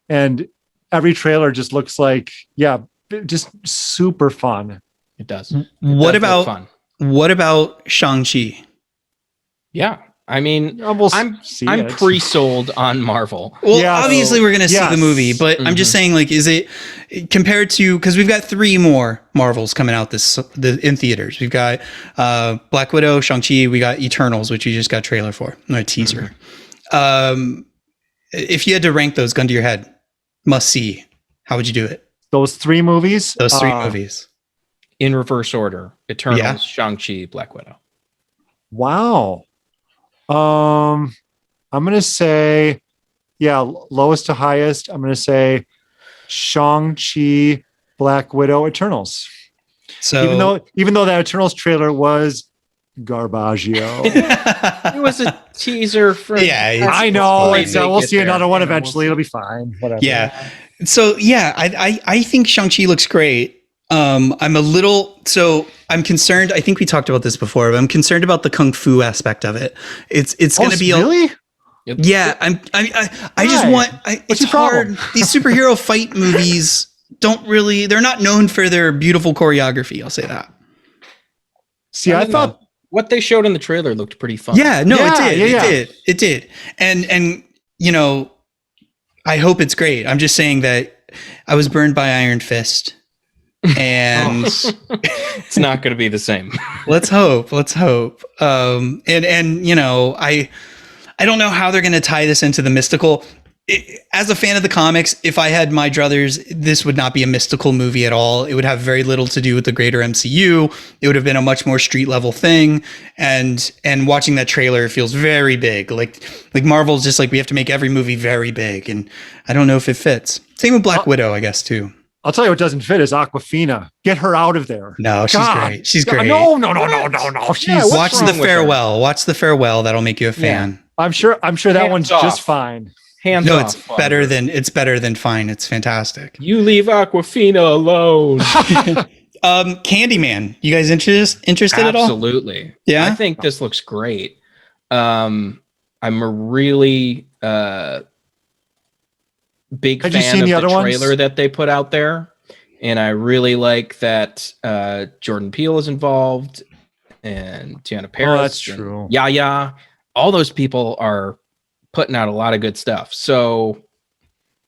and every trailer just looks like, yeah, just super fun. It does. What It does look about fun? what about Shang-Chi? Yeah, I mean, We'll I'm see I'm it. pre-sold on Marvel. Well, Yeah, obviously so- we're going to see yes. the movie, but I'm just saying, like, is it compared to, because we've got 3 more Marvels coming out in theaters. We've got Black Widow, Shang-Chi, we got Eternals, which we just got a trailer for, no, a teaser. If you had to rank those, gun to your head, must see, how would you do it? Those 3 movies. Those 3 movies. In reverse order: Eternals, Yeah. Shang-Chi, Black Widow. Wow. I'm gonna say, yeah, lowest to highest. I'm gonna say Shang-Chi, Black Widow, Eternals. So Even though that Eternals trailer was garbaggio. It was a teaser for. Yeah, it's- I know. Before It's, they we'll get see there, another one you know, we'll eventually. see. It'll be fine. Whatever. yeah. So yeah, I think Shang-Chi looks great. I'm a little I'm concerned. I think we talked about this before, but I'm concerned about the kung fu aspect of it. It's going to be really. Yeah, I just want. It's your hard. problem? These superhero fight movies don't really. They're not known for their beautiful choreography. I'll say that. See, I don't thought know. What they showed in the trailer looked pretty fun. Yeah, no, Yeah, it did. yeah, It did. And you know, I hope it's great. I'm just saying that I was burned by Iron Fist, and It's not going to be the same. let's hope. And you know, I don't know how they're going to tie this into the mystical. As a fan of the comics, if I had my druthers, this would not be a mystical movie at all. It would have very little to do with the greater MCU. It would have been a much more street level thing. And watching that trailer feels very big. Like Marvel's just like, we have to make every movie very big. And I don't know if it fits. Same with Black Widow, I guess, too. I'll tell you what doesn't fit is Aquafina. Get her out of there. No, she's God. great. She's great. No. She's. Yeah, what's Watch wrong The with her? Farewell. Watch The Farewell. That'll make you a fan. I'm sure that Hands one's off. just fine. Hands No, off. it's better than fine. It's fantastic. You leave Aquafina alone. Candyman. You guys interested at all? Absolutely. Yeah? I think this looks great. I'm a really big Had you fan seen of the the other ones? trailer that they put out there. And I really like that Jordan Peele is involved and Tiana Paris. that's and true. Yaya. All those people are putting out a lot of good stuff. So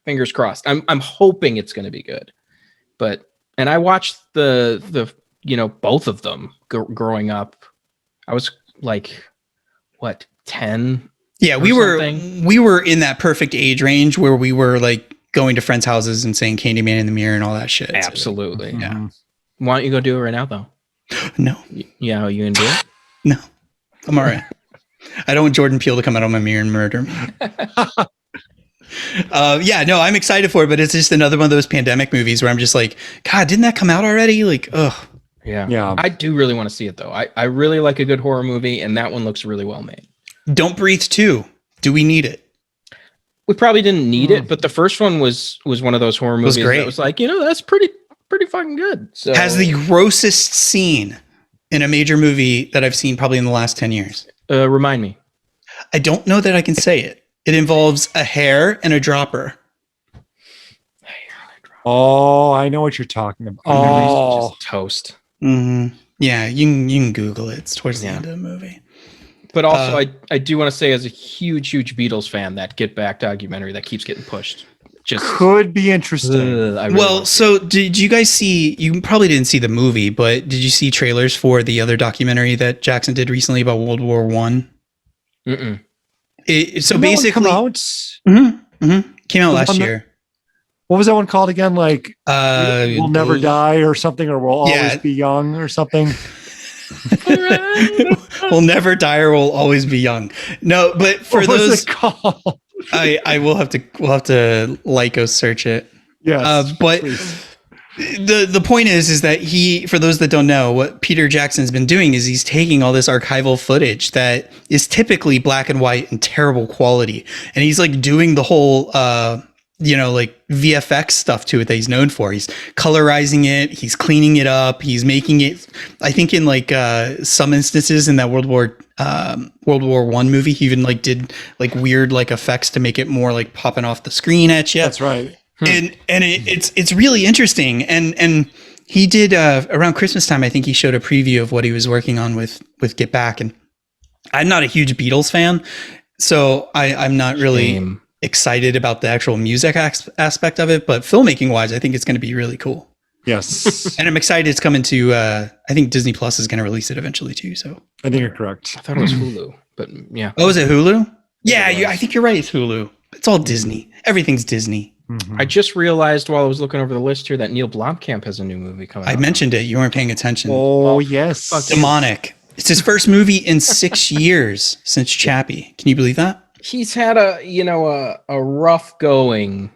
fingers crossed. I'm hoping it's going to be good. And I watched the both of them growing up. I was like, what, 10? Yeah, we something. were in that perfect age range where we were like going to friends' houses and saying Candyman in the mirror and all that shit. So, Absolutely. yeah. Mhm. Why don't you go do it right now, though? no, Yeah, you can do it. no, I'm all right. I don't want Jordan Peele to come out of my mirror and murder me. Yeah, no, I'm excited for it, but it's just another one of those pandemic movies where I'm just like, God, didn't that come out already? Like, ugh. Yeah. I do really want to see it, though. I really like a good horror movie, and that one looks really well made. Don't Breathe 2. Do we need it? We probably didn't need it, but the first one was one of those horror movies great. that was like, that's pretty fucking good. So Has the grossest scene in a major movie that I've seen probably in the last 10 years. remind me. I don't know that I can say it. It involves a hair and a dropper. Oh, I know what you're talking about. Oh, Just toast. Mm-hmm. Yeah, you can Google it. It's towards the Yeah. end of the movie. But also, I do want to say, as a huge Beatles fan, that Get Back documentary that keeps getting pushed. Just could be interesting. I really Well, wanna see so did you guys see? You probably didn't see the movie, but did you see trailers for the other documentary that Jackson did recently about World War One? it. Mm-mm. So Didn't that one basically, come out? came out The last one that- year. What was that one called again? Like we'll never die or something, or we'll always Yeah. be young or something. We'll never die or we'll always be young. No, but for What was those, it called? we'll have to Lyco search it. Yes, But please. the point is that for those that don't know, what Peter Jackson's been doing is he's taking all this archival footage that is typically black and white and terrible quality, and he's like doing the whole like VFX stuff to it that he's known for. He's colorizing it, he's cleaning it up, he's making it, I think in like some instances in that World War One movie, he even like did like weird like effects to make it more like popping off the screen at you. That's right. And it's really interesting. And he did around Christmas time, I think he showed a preview of what he was working on with Get Back. And I'm not a huge Beatles fan, so I'm not really Shame. excited about the actual music aspect of it, but filmmaking wise, I think it's going to be really cool. Yes, And I'm excited it's coming to, I think Disney Plus is going to release it eventually too. So, I think you're correct. I thought it was Hulu, but yeah. oh, is it Hulu? Yeah, it was. I think you're right. It's Hulu. It's all Disney. Everything's Disney. Mhm. I just realized while I was looking over the list here that Neil Blomkamp has a new movie coming out. I mentioned it. You weren't paying attention. Oh yes, fuck you. Demonic. It's his first movie in 6 years since Chappie. Can you believe that? He's had a rough going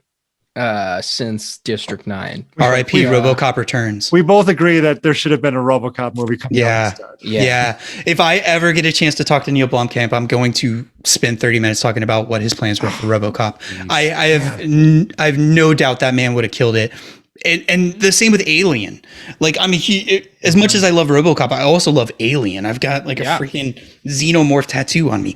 since District 9. R.I.P. Yeah. RoboCop returns. We both agree that there should have been a RoboCop movie coming Yeah. out instead. Yeah. If I ever get a chance to talk to Neil Blomkamp, I'm going to spend 30 minutes talking about what his plans were for RoboCop. I have no doubt that man would have killed it. And the same with Alien. Like, I mean, as much as I love RoboCop, I also love Alien. I've got like a freaking xenomorph tattoo on me.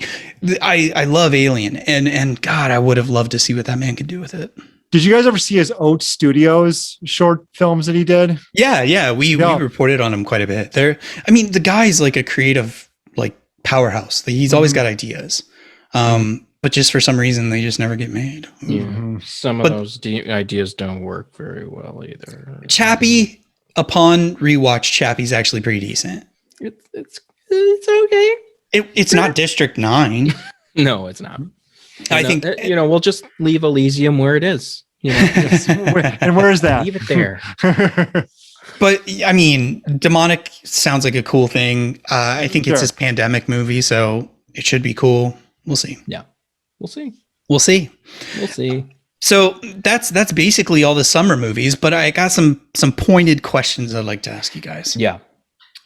I love Alien, and God, I would have loved to see what that man could do with it. Did you guys ever see his Oat Studios short films that he did? Yeah, we reported on him quite a bit. I mean, the guy's like a creative like powerhouse. He's always got ideas, but just for some reason they just never get made. Yeah, some of those ideas don't work very well either. Chappie, upon rewatch, Chappie's actually pretty decent. It's okay. It's not District 9. No, it's not. I think we'll just leave Elysium where it is. And where is that? Leave it there. But I mean, Demonic sounds like a cool thing. I think it's his pandemic movie, so it should be cool. We'll see. Yeah, we'll see. We'll see. We'll see. So that's basically all the summer movies. But I got some pointed questions I'd like to ask you guys. Yeah.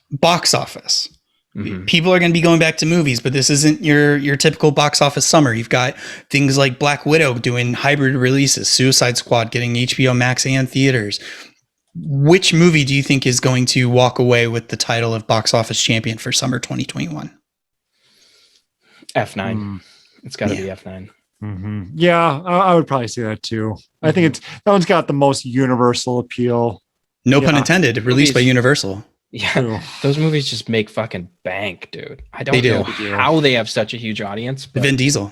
Box office. People are going to be going back to movies, but this isn't your typical box office summer. You've got things like Black Widow doing hybrid releases, Suicide Squad getting HBO Max and theaters. Which movie do you think is going to walk away with the title of box office champion for summer 2021? F9. It's got to be F9. Mm-hmm. Yeah, I would probably say that too. I think that one's got the most universal appeal. No pun intended. Released by Universal. Yeah, those movies just make fucking bank, dude. I don't know how they have such a huge audience. But Vin Diesel.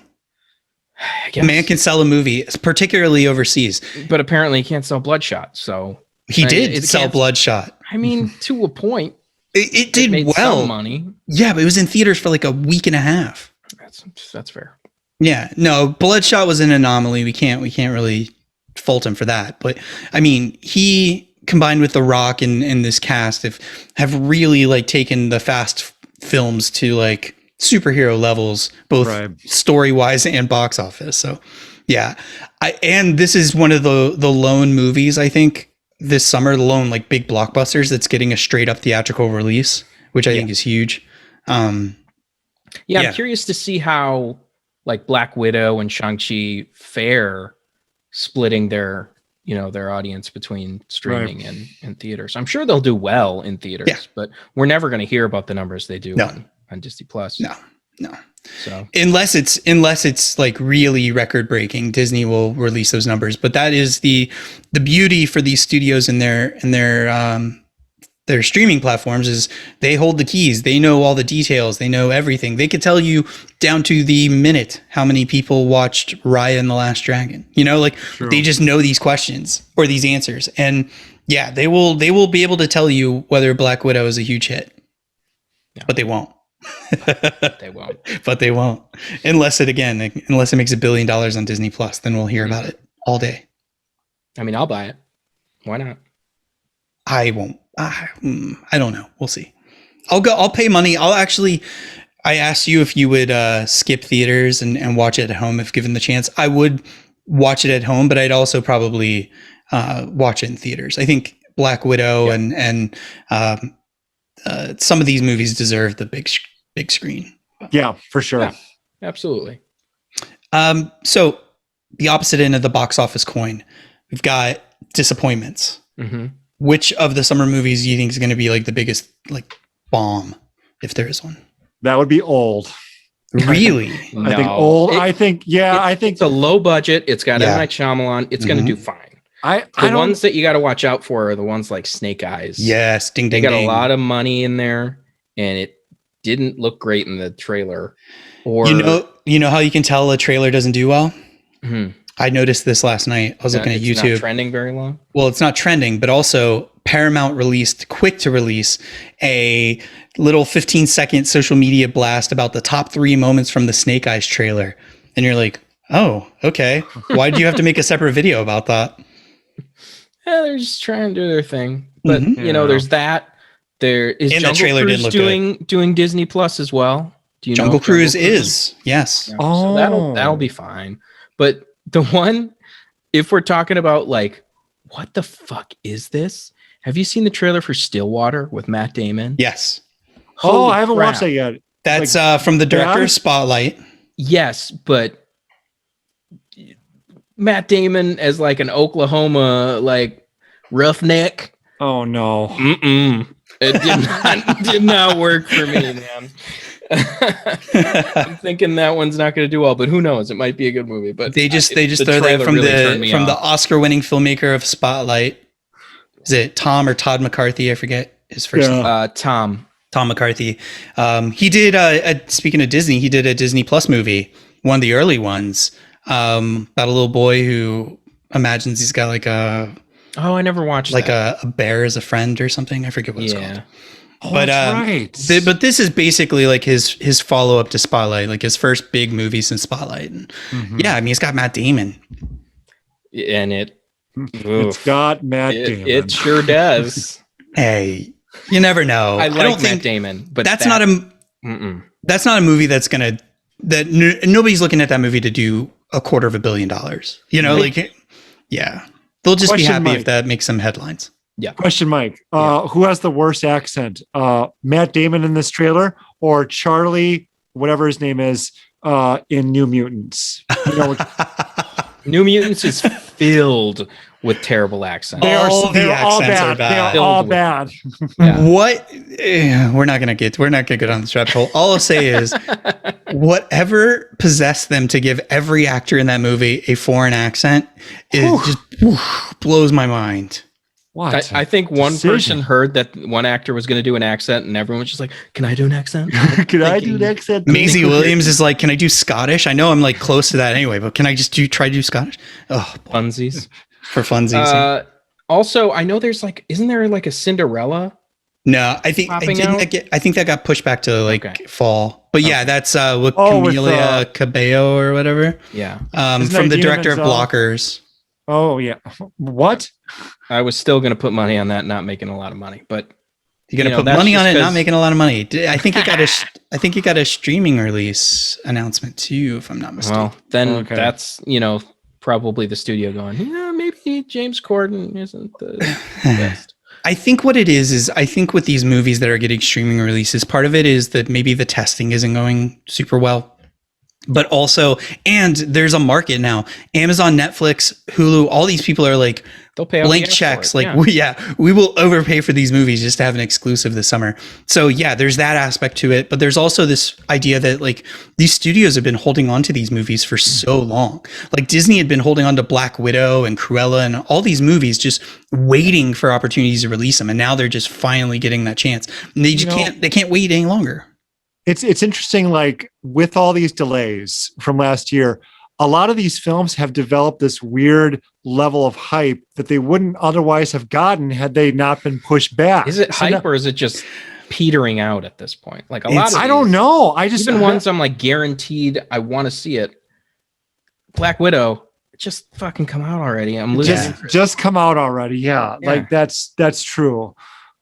A man can sell a movie, particularly overseas. But apparently he can't sell Bloodshot, so... He did sell Bloodshot. I mean, to a point. It did made well. Some money. Yeah, but it was in theaters for like a week and a half. That's fair. Yeah, no, Bloodshot was an anomaly. We can't really fault him for that. But I mean, he combined with The Rock and this cast have really like taken the Fast films to like superhero levels, both story wise and box office. So yeah, and this is one of the lone movies I think this summer, the lone like big blockbusters that's getting a straight up theatrical release, which I think is huge. I'm curious to see how like Black Widow and Shang-Chi fare splitting their audience between streaming and theaters. I'm sure they'll do well in theaters, but we're never going to hear about the numbers they do on Disney Plus. No. So unless it's like really record breaking, Disney will release those numbers. But that is the beauty for these studios and their streaming platforms is they hold the keys. They know all the details. They know everything. They could tell you down to the minute how many people watched Raya and the Last Dragon. They just know these questions or these answers. And yeah, they will be able to tell you whether Black Widow is a huge hit. Yeah. But they won't. But they won't. Unless it makes $1 billion on Disney Plus, then we'll hear about it all day. I mean, I'll buy it. Why not? I won't. I don't know. We'll see. I'll pay money. I asked you if you would skip theaters and watch it at home if given the chance. I would watch it at home, but I'd also probably watch it in theaters. I think Black Widow and some of these movies deserve the big screen. Yeah, for sure. Yeah, absolutely. So the opposite end of the box office coin, we've got disappointments. Mm-hmm. Which of the summer movies do you think is going to be like the biggest like bomb, if there is one? That would be Old. Really? I think Old. I think it's a low budget. It's got M. Night Shyamalan. It's going to do fine. The ones that you got to watch out for are the ones like Snake Eyes. Yes, ding ding. They got a lot of money in there, and it didn't look great in the trailer. Or you know how you can tell a trailer doesn't do well? Mm-hmm. I noticed this last night. I was looking at YouTube. It's not trending very long. Well, it's not trending, but also Paramount released, quick to release, a little 15-second social media blast about the top 3 moments from the Snake Eyes trailer. And you're like, oh, okay. Why do you have to make a separate video about that? Yeah, they're just trying to do their thing. But, there's that. There is and Jungle the trailer Cruise didn't look doing Disney Plus as well. Do you know Jungle Cruise is? Yes. Yeah, so that'll be fine. But the one, if we're talking about like, what the fuck is this? Have you seen the trailer for Stillwater with Matt Damon? Yes. Holy I haven't watched that yet. That's from the director of Spotlight. Yes, but Matt Damon as like an Oklahoma like Roughneck. Oh no. Mm-mm. It did not work for me, man. I'm thinking that one's not going to do well, but who knows? It might be a good movie. But they just the throw that trailer from really turned me the off. Oscar-winning filmmaker of Spotlight. Is it Tom or Todd McCarthy? I forget his first name. Tom McCarthy. He did. Speaking of Disney, he did a Disney Plus movie, one of the early ones, about a little boy who imagines he's got like a I never watched that. a bear as a friend or something. I forget what it's called. Oh, But, that's right. But this is basically like his follow up to Spotlight, like his first big movie since Spotlight. And yeah, I mean, it's got Matt Damon. And It's got Matt Damon. It sure does. Hey, you never know. I don't like Matt Damon, but that's not a movie that's gonna nobody's looking at that movie to do $250 million. You know, like yeah, they'll just be happy if that makes some headlines. Yeah. Question, Mike. Who has the worst accent? Matt Damon in this trailer or Charlie, whatever his name is, in New Mutants? You know, New Mutants is filled with terrible accents. they're all accents bad. They're all bad. Yeah. What? We're not gonna get on this rabbit hole. All I'll say is, whatever possessed them to give every actor in that movie a foreign accent just blows my mind. What? I think one person heard that one actor was going to do an accent, and everyone was just like, "Can I do an accent? Can I do an accent?" Maisie Williams is like, "Can I do Scottish? I know I'm like close to that anyway, but can I just try to do Scottish?" Oh, funsies for funsies. Also, I know there's like, isn't there like a Cinderella? No, I think that got pushed back to like fall. But yeah, that's with Camila Cabello or whatever. Yeah, from the director of Blockers. Oh yeah, what? I was still going to put money on that, not making a lot of money, but you're going to put money on it, not making a lot of money. I think it got a streaming release announcement too, if I'm not mistaken. Well, then that's probably the studio going, yeah, maybe James Corden isn't the best. I think what it is I think with these movies that are getting streaming releases, part of it is that maybe the testing isn't going super well. But also, and there's a market now. Amazon, Netflix, Hulu, all these people are like, they'll pay blank checks. Like, we will overpay for these movies just to have an exclusive this summer. So yeah, there's that aspect to it. But there's also this idea that like these studios have been holding on to these movies for so long. Like Disney had been holding on to Black Widow and Cruella and all these movies, just waiting for opportunities to release them. And now they're just finally getting that chance. And they just can't wait any longer. It's interesting, like with all these delays from last year, a lot of these films have developed this weird level of hype that they wouldn't otherwise have gotten had they not been pushed back. Is it hype or is it just petering out at this point? Like a lot of I don't know. Even ones I'm like guaranteed I want to see it. Black Widow, just fucking come out already. I'm losing. Just come out already. Yeah. Like that's true.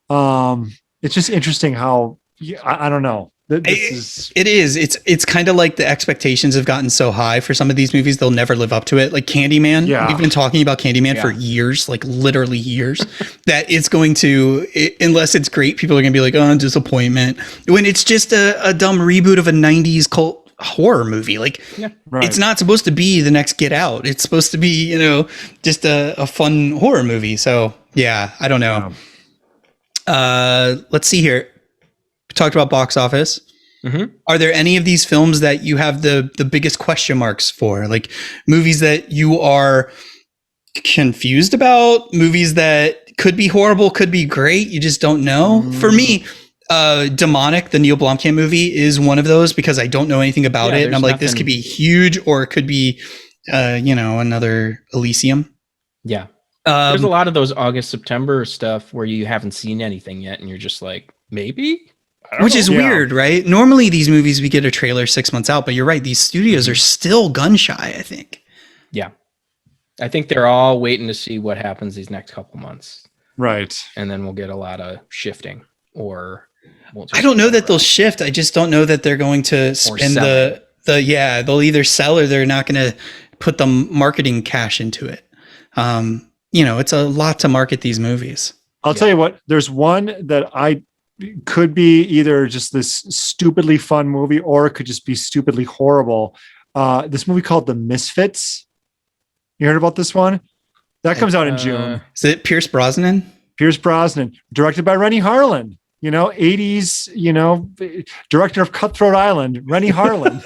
It's just interesting how I don't know. It's kind of like the expectations have gotten so high for some of these movies, they'll never live up to it. Like Candyman, we've been talking about Candyman for years, like literally years, that it's going to, unless it's great, people are going to be like, oh, disappointment. When it's just a dumb reboot of a 90s cult horror movie. Like it's not supposed to be the next Get Out. It's supposed to be, just a fun horror movie. So yeah, I don't know. Let's see here. Talked about box office. Mm-hmm. Are there any of these films that you have the biggest question marks for? Like movies that you are confused about, movies that could be horrible, could be great, you just don't know? For me, Demonic, the Neil Blomkamp movie, is one of those because I don't know anything about it. And I'm like, this could be huge or it could be, another Elysium. Yeah. There's a lot of those August, September stuff where you haven't seen anything yet. And you're just like, maybe? Which is weird, right? Normally these movies, we get a trailer 6 months out, but you're right. These studios are still gun shy, I think. Yeah. I think they're all waiting to see what happens these next couple months. Right. And then we'll get a lot of shifting or I don't know that they'll shift. I just don't know that they're going to spend they'll either sell or they're not going to put the marketing cash into it. It's a lot to market these movies. I'll tell you what, there's one that could be either just this stupidly fun movie or it could just be stupidly horrible. This movie called The Misfits. You heard about this one? That comes out in June. Is it Pierce Brosnan? Pierce Brosnan, directed by Rennie Harlan. 80s, director of Cutthroat Island, Rennie Harlan.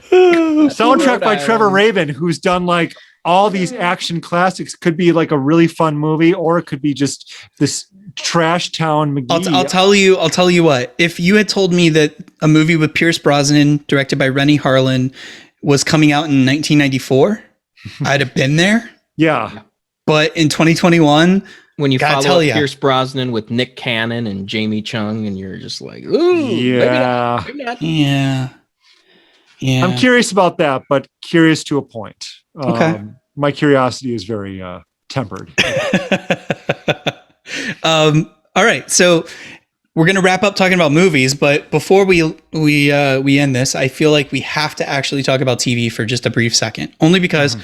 Soundtrack by Trevor Rabin, who's done like all these action classics. Could be like a really fun movie, or it could be just this trash town McGee. I'll tell you what. If you had told me that a movie with Pierce Brosnan, directed by Rennie Harlan, was coming out in 1994, I'd have been there. Yeah. But in 2021, when you follow Pierce Brosnan with Nick Cannon and Jamie Chung, and you're just like, ooh, yeah, maybe not. Yeah. I'm curious about that, but curious to a point. Okay. My curiosity is very tempered. All right, so we're gonna wrap up talking about movies, but before we end this, I feel like we have to actually talk about TV for just a brief second, only because.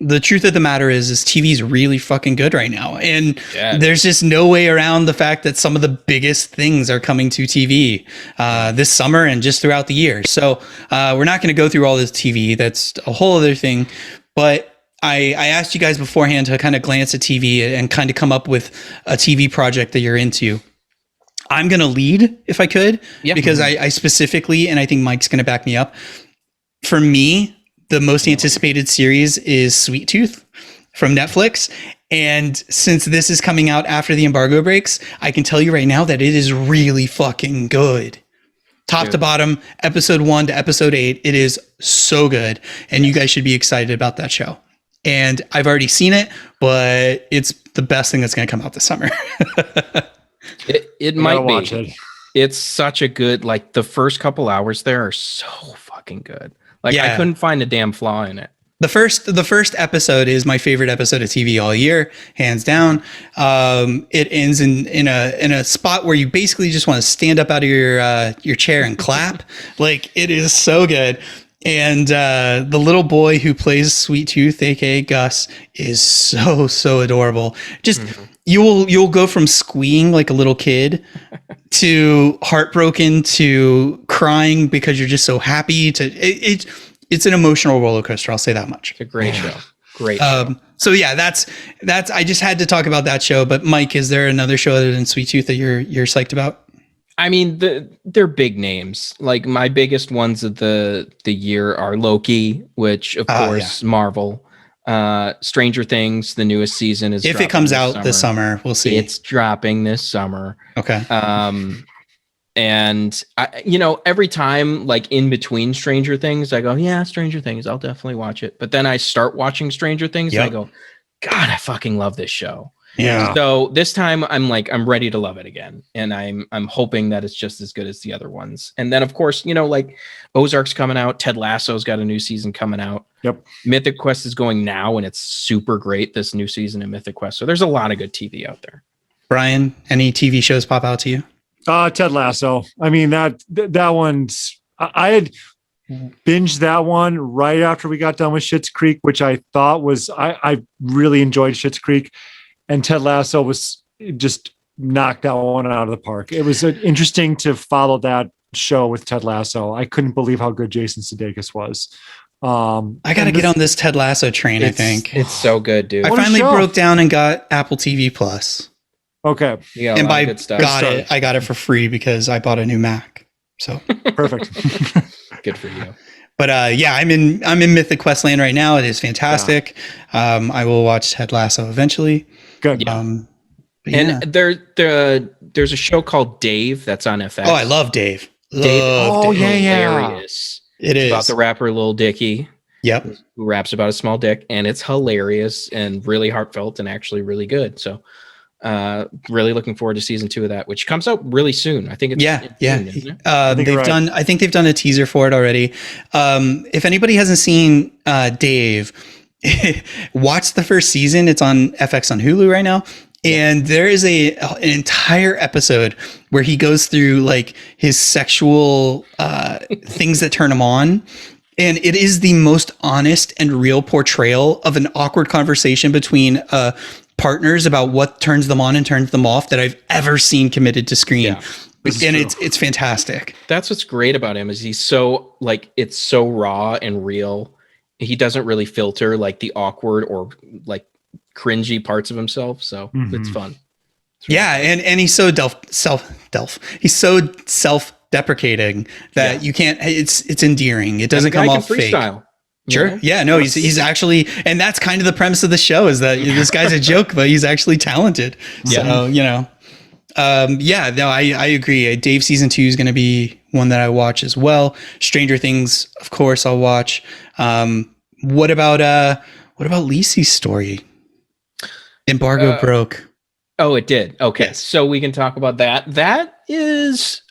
The truth of the matter is TV is really fucking good right now. And there's just no way around the fact that some of the biggest things are coming to TV this summer and just throughout the year. So we're not going to go through all this TV. That's a whole other thing. But I asked you guys beforehand to kind of glance at TV and kind of come up with a TV project that you're into. I'm going to lead if I could, because I specifically, and I think Mike's going to back me up. For me, the most anticipated series is Sweet Tooth from Netflix. And since this is coming out after the embargo breaks, I can tell you right now that it is really fucking good. Top to bottom, episode 1 to episode 8. It is so good. And you guys should be excited about that show. And I've already seen it, but it's the best thing that's going to come out this summer. it might be. It's such a good, like the first couple hours there are so fucking good. Like I couldn't find a damn flaw in it. The first episode is my favorite episode of TV all year, hands down. It ends in a spot where you basically just want to stand up out of your chair and clap. Like it is so good. And the little boy who plays Sweet Tooth, aka Gus, is so adorable. Just you'll go from squeeing like a little kid to heartbroken to crying because you're just so happy to it's an emotional roller coaster. I'll say that much. It's a great show. Great show. So yeah, that's I just had to talk about that show. But Mike, is there another show other than Sweet Tooth that you're psyched about? I mean, they're big names. Like my biggest ones of the year are Loki, which of course Marvel. Stranger Things, the newest season is if it comes out this summer, we'll see. It's dropping this summer. Okay. And I, every time like in between Stranger Things, I go, yeah, Stranger Things, I'll definitely watch it. But then I start watching Stranger Things and I go, God, I fucking love this show. Yeah. So this time I'm ready to love it again. And I'm hoping that it's just as good as the other ones. And then of course, like Ozark's coming out. Ted Lasso's got a new season coming out. Yep. Mythic Quest is going now and it's super great, this new season of Mythic Quest. So there's a lot of good TV out there. Brian, any TV shows pop out to you? Ted Lasso. I mean, that one's, I had binged that one right after we got done with Schitt's Creek, which I thought was, I really enjoyed Schitt's Creek. And Ted Lasso was just knocked that one out of the park. It was interesting to follow that show with Ted Lasso. I couldn't believe how good Jason Sudeikis was. I got to get on this Ted Lasso train, I think. It's so good, dude. I finally broke down and got Apple TV Plus. Okay. Yeah, and by I got it for free because I bought a new Mac. So perfect. Good for you. But I'm in Mythic Quest land right now. It is fantastic. Yeah. I will watch Ted Lasso eventually. Good. And there's a show called Dave that's on FX. Oh, I love Dave. Dave. Yeah. Hilarious. It is about the rapper Lil Dicky. Yep. Who raps about a small dick, and it's hilarious and really heartfelt and actually really good. So, really looking forward to season 2 of that, which comes out really soon. I think it's June, isn't it? I think they've done a teaser for it already. If anybody hasn't seen Dave, watch the first season. It's on FX on Hulu right now. And there is an entire episode where he goes through like his sexual things that turn him on. And it is the most honest and real portrayal of an awkward conversation between partners about what turns them on and turns them off that I've ever seen committed to screen. Yeah, and it's fantastic. That's what's great about him is he's so it's so raw and real. He doesn't really filter like the awkward or like cringy parts of himself. So it's Mhm. fun. Yeah, and he's so he's so self-deprecating that Yeah. you can't. It's endearing. It doesn't And the guy come can off fake. freestyle. you Sure. know? Yeah. No, he's actually, and that's kind of the premise of the show is that this guy's a joke, but he's actually talented. So yeah. No, I agree. Dave season 2 is going to be one that I watch as well. Stranger Things, of course, I'll watch. What about Lisi's story? Embargo broke. Oh, it did. Okay. Yes. So we can talk about that. That is,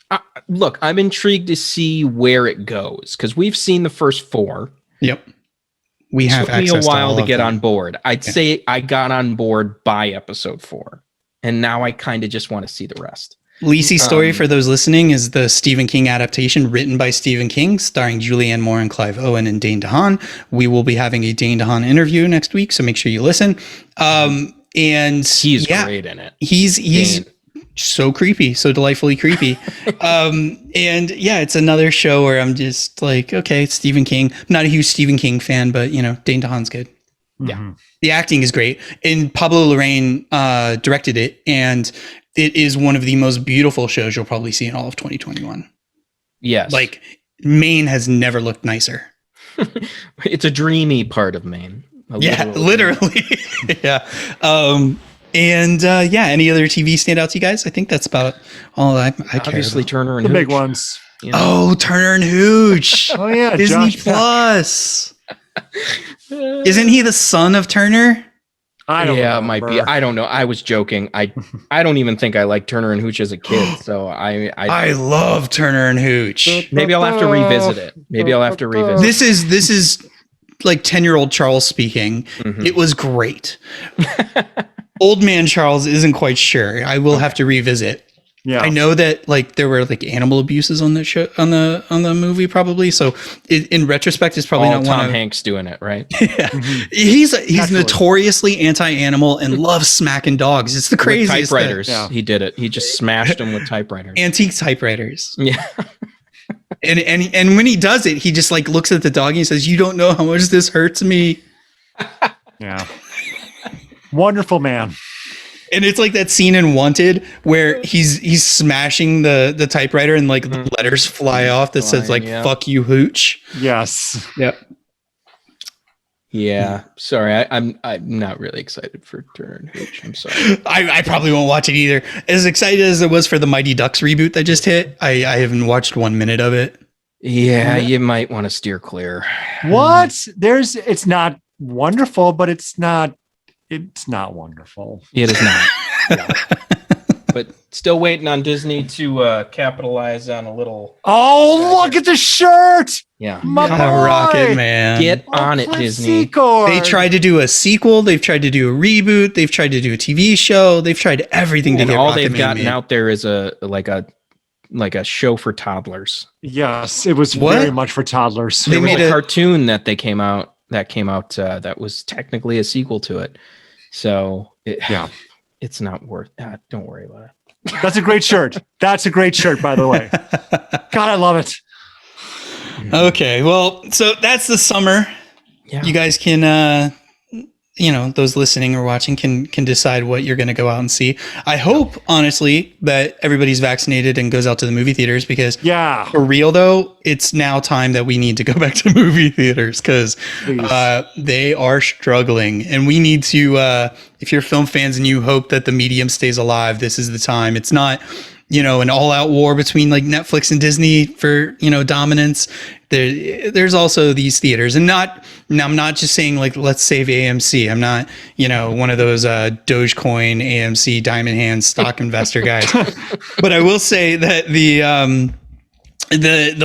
look, I'm intrigued to see where it goes because we've seen the first 4. Yep. We have Took me access a while all to of get them. on board. I'd say I got on board by episode 4. And now I kind of just want to see the rest. Lisi's story, for those listening, is the Stephen King adaptation written by Stephen King, starring Julianne Moore and Clive Owen and Dane DeHaan. We will be having a Dane DeHaan interview next week, so make sure you listen. And He's great in it. He's Dane. so creepy, so delightfully creepy. And yeah, it's another show where I'm just like, okay, it's Stephen King. I'm not a huge Stephen King fan, but Dane DeHaan's good. Yeah. Mhm. The acting is great. And Pablo Larraín directed it, and it is one of the most beautiful shows you'll probably see in all of 2021. Yes. Like, Maine has never looked nicer. It's a dreamy part of Maine. Yeah, literally. Yeah. Any other TV standouts, you guys? I think that's about all I care Obviously, about. Turner and The big Hooch, ones. you know? Oh, Turner and Hooch. Oh yeah, Disney Josh Peck. Plus. Isn't he the son of Turner? I don't Yeah, it might be. remember. I don't know. I was joking. I don't even think I liked Turner and Hooch as a kid. So I love Turner and Hooch. maybe I'll have to revisit it. Maybe I'll have to revisit. This is like 10-year-old Charles speaking. Mhm. It was great. Old man Charles isn't quite sure. I will have to revisit. Yeah. I know that like there were like animal abuses on the show on the movie probably. So in retrospect, it's probably All not Tom one of, Hanks doing it, right? Yeah. Mhm. He's Naturally. notoriously anti-animal and loves smacking dogs. It's the With craziest thing. typewriters. Yeah. He did it. He just smashed them with typewriters. Antique typewriters. Yeah. And when he does it, he just like looks at the dog and he says, "You don't know how much this hurts me." Yeah. Wonderful man. And it's like that scene in Wanted where he's smashing the typewriter and like the letters fly off that says like Flying, yeah. "fuck you, hooch." Yes. Yep. Yeah. Sorry. I'm not really excited for Turner and Hooch. I'm sorry. I probably won't watch it either. As excited as it was for the Mighty Ducks reboot that just hit, I haven't watched 1 minute of it. Yeah, you might want to steer clear. What? It's not wonderful, but it's not wonderful. It is not. Yeah. But still waiting on Disney to capitalize on a little. Oh, look at the shirt. Yeah. My Come boy. on. Rocket Man. Get on it, Disney. They tried to do a sequel. They've tried to do a reboot. They've tried to do a TV show. They've tried everything to And get all Rocket they've Man gotten made. out there is a show for toddlers. Yes, it was What? very much for toddlers. They There was made a a- cartoon that came out that was technically a sequel to it. So Yeah. it's not worth. Don't worry about it. That's a great shirt. That's a great shirt, by the way. God, I love it. Okay, well, so that's the summer. Yeah. You guys can those listening or watching can decide what you're going to go out and see. I hope honestly that everybody's vaccinated and goes out to the movie theaters, because Yeah. for real though, it's now time that we need to go back to movie theaters, because Please. they are struggling, and we need to if you're film fans and you hope that the medium stays alive, this is the time. It's not an all-out war between like Netflix and Disney for dominance. There's also these theaters, and I'm not just saying like let's save AMC. I'm not one of those Dogecoin AMC diamond hands stock investor guys. But I will say that the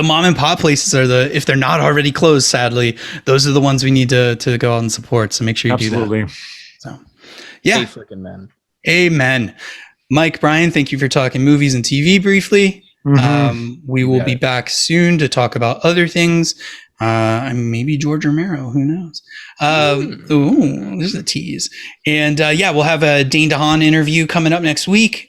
mom and pop places are if they're not already closed, sadly, those are the ones we need to go out and support. So make sure you do Absolutely. that. So yeah, Hey, freaking man. amen. Mike, Brian, thank you for talking movies and TV briefly. Mhm. We will got be it. back soon to talk about other things. Maybe George Romero, who knows? Ooh, this is a tease. And we'll have a Dane DeHaan interview coming up next week.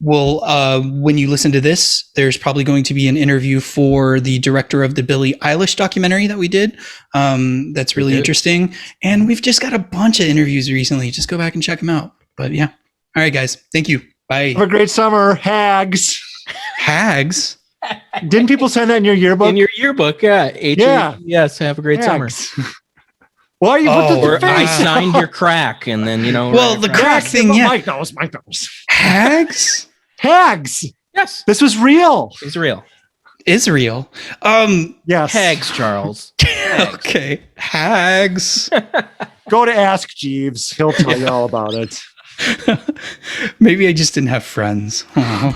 when you listen to this, there's probably going to be an interview for the director of the Billie Eilish documentary that we did. That's really interesting. And we've just got a bunch of interviews recently. Just go back and check them out. But yeah. All right, guys. Thank you. Bye. Have a great summer, hags. Hags? Didn't people send that in your yearbook? In your yearbook, yeah. Yeah. Yes, have a great summer. Hags. Why are you putting Or the I face? signed your crack, and then, you know. Well, the crack thing, yeah. Mike knows. Mike knows. Hags? Hags. Yes, This was real. it's real. Israel. Yes. Hags, Charles. Okay. Hags. Go to Ask Jeeves. He'll tell you all about it. Maybe I just didn't have friends. Oh.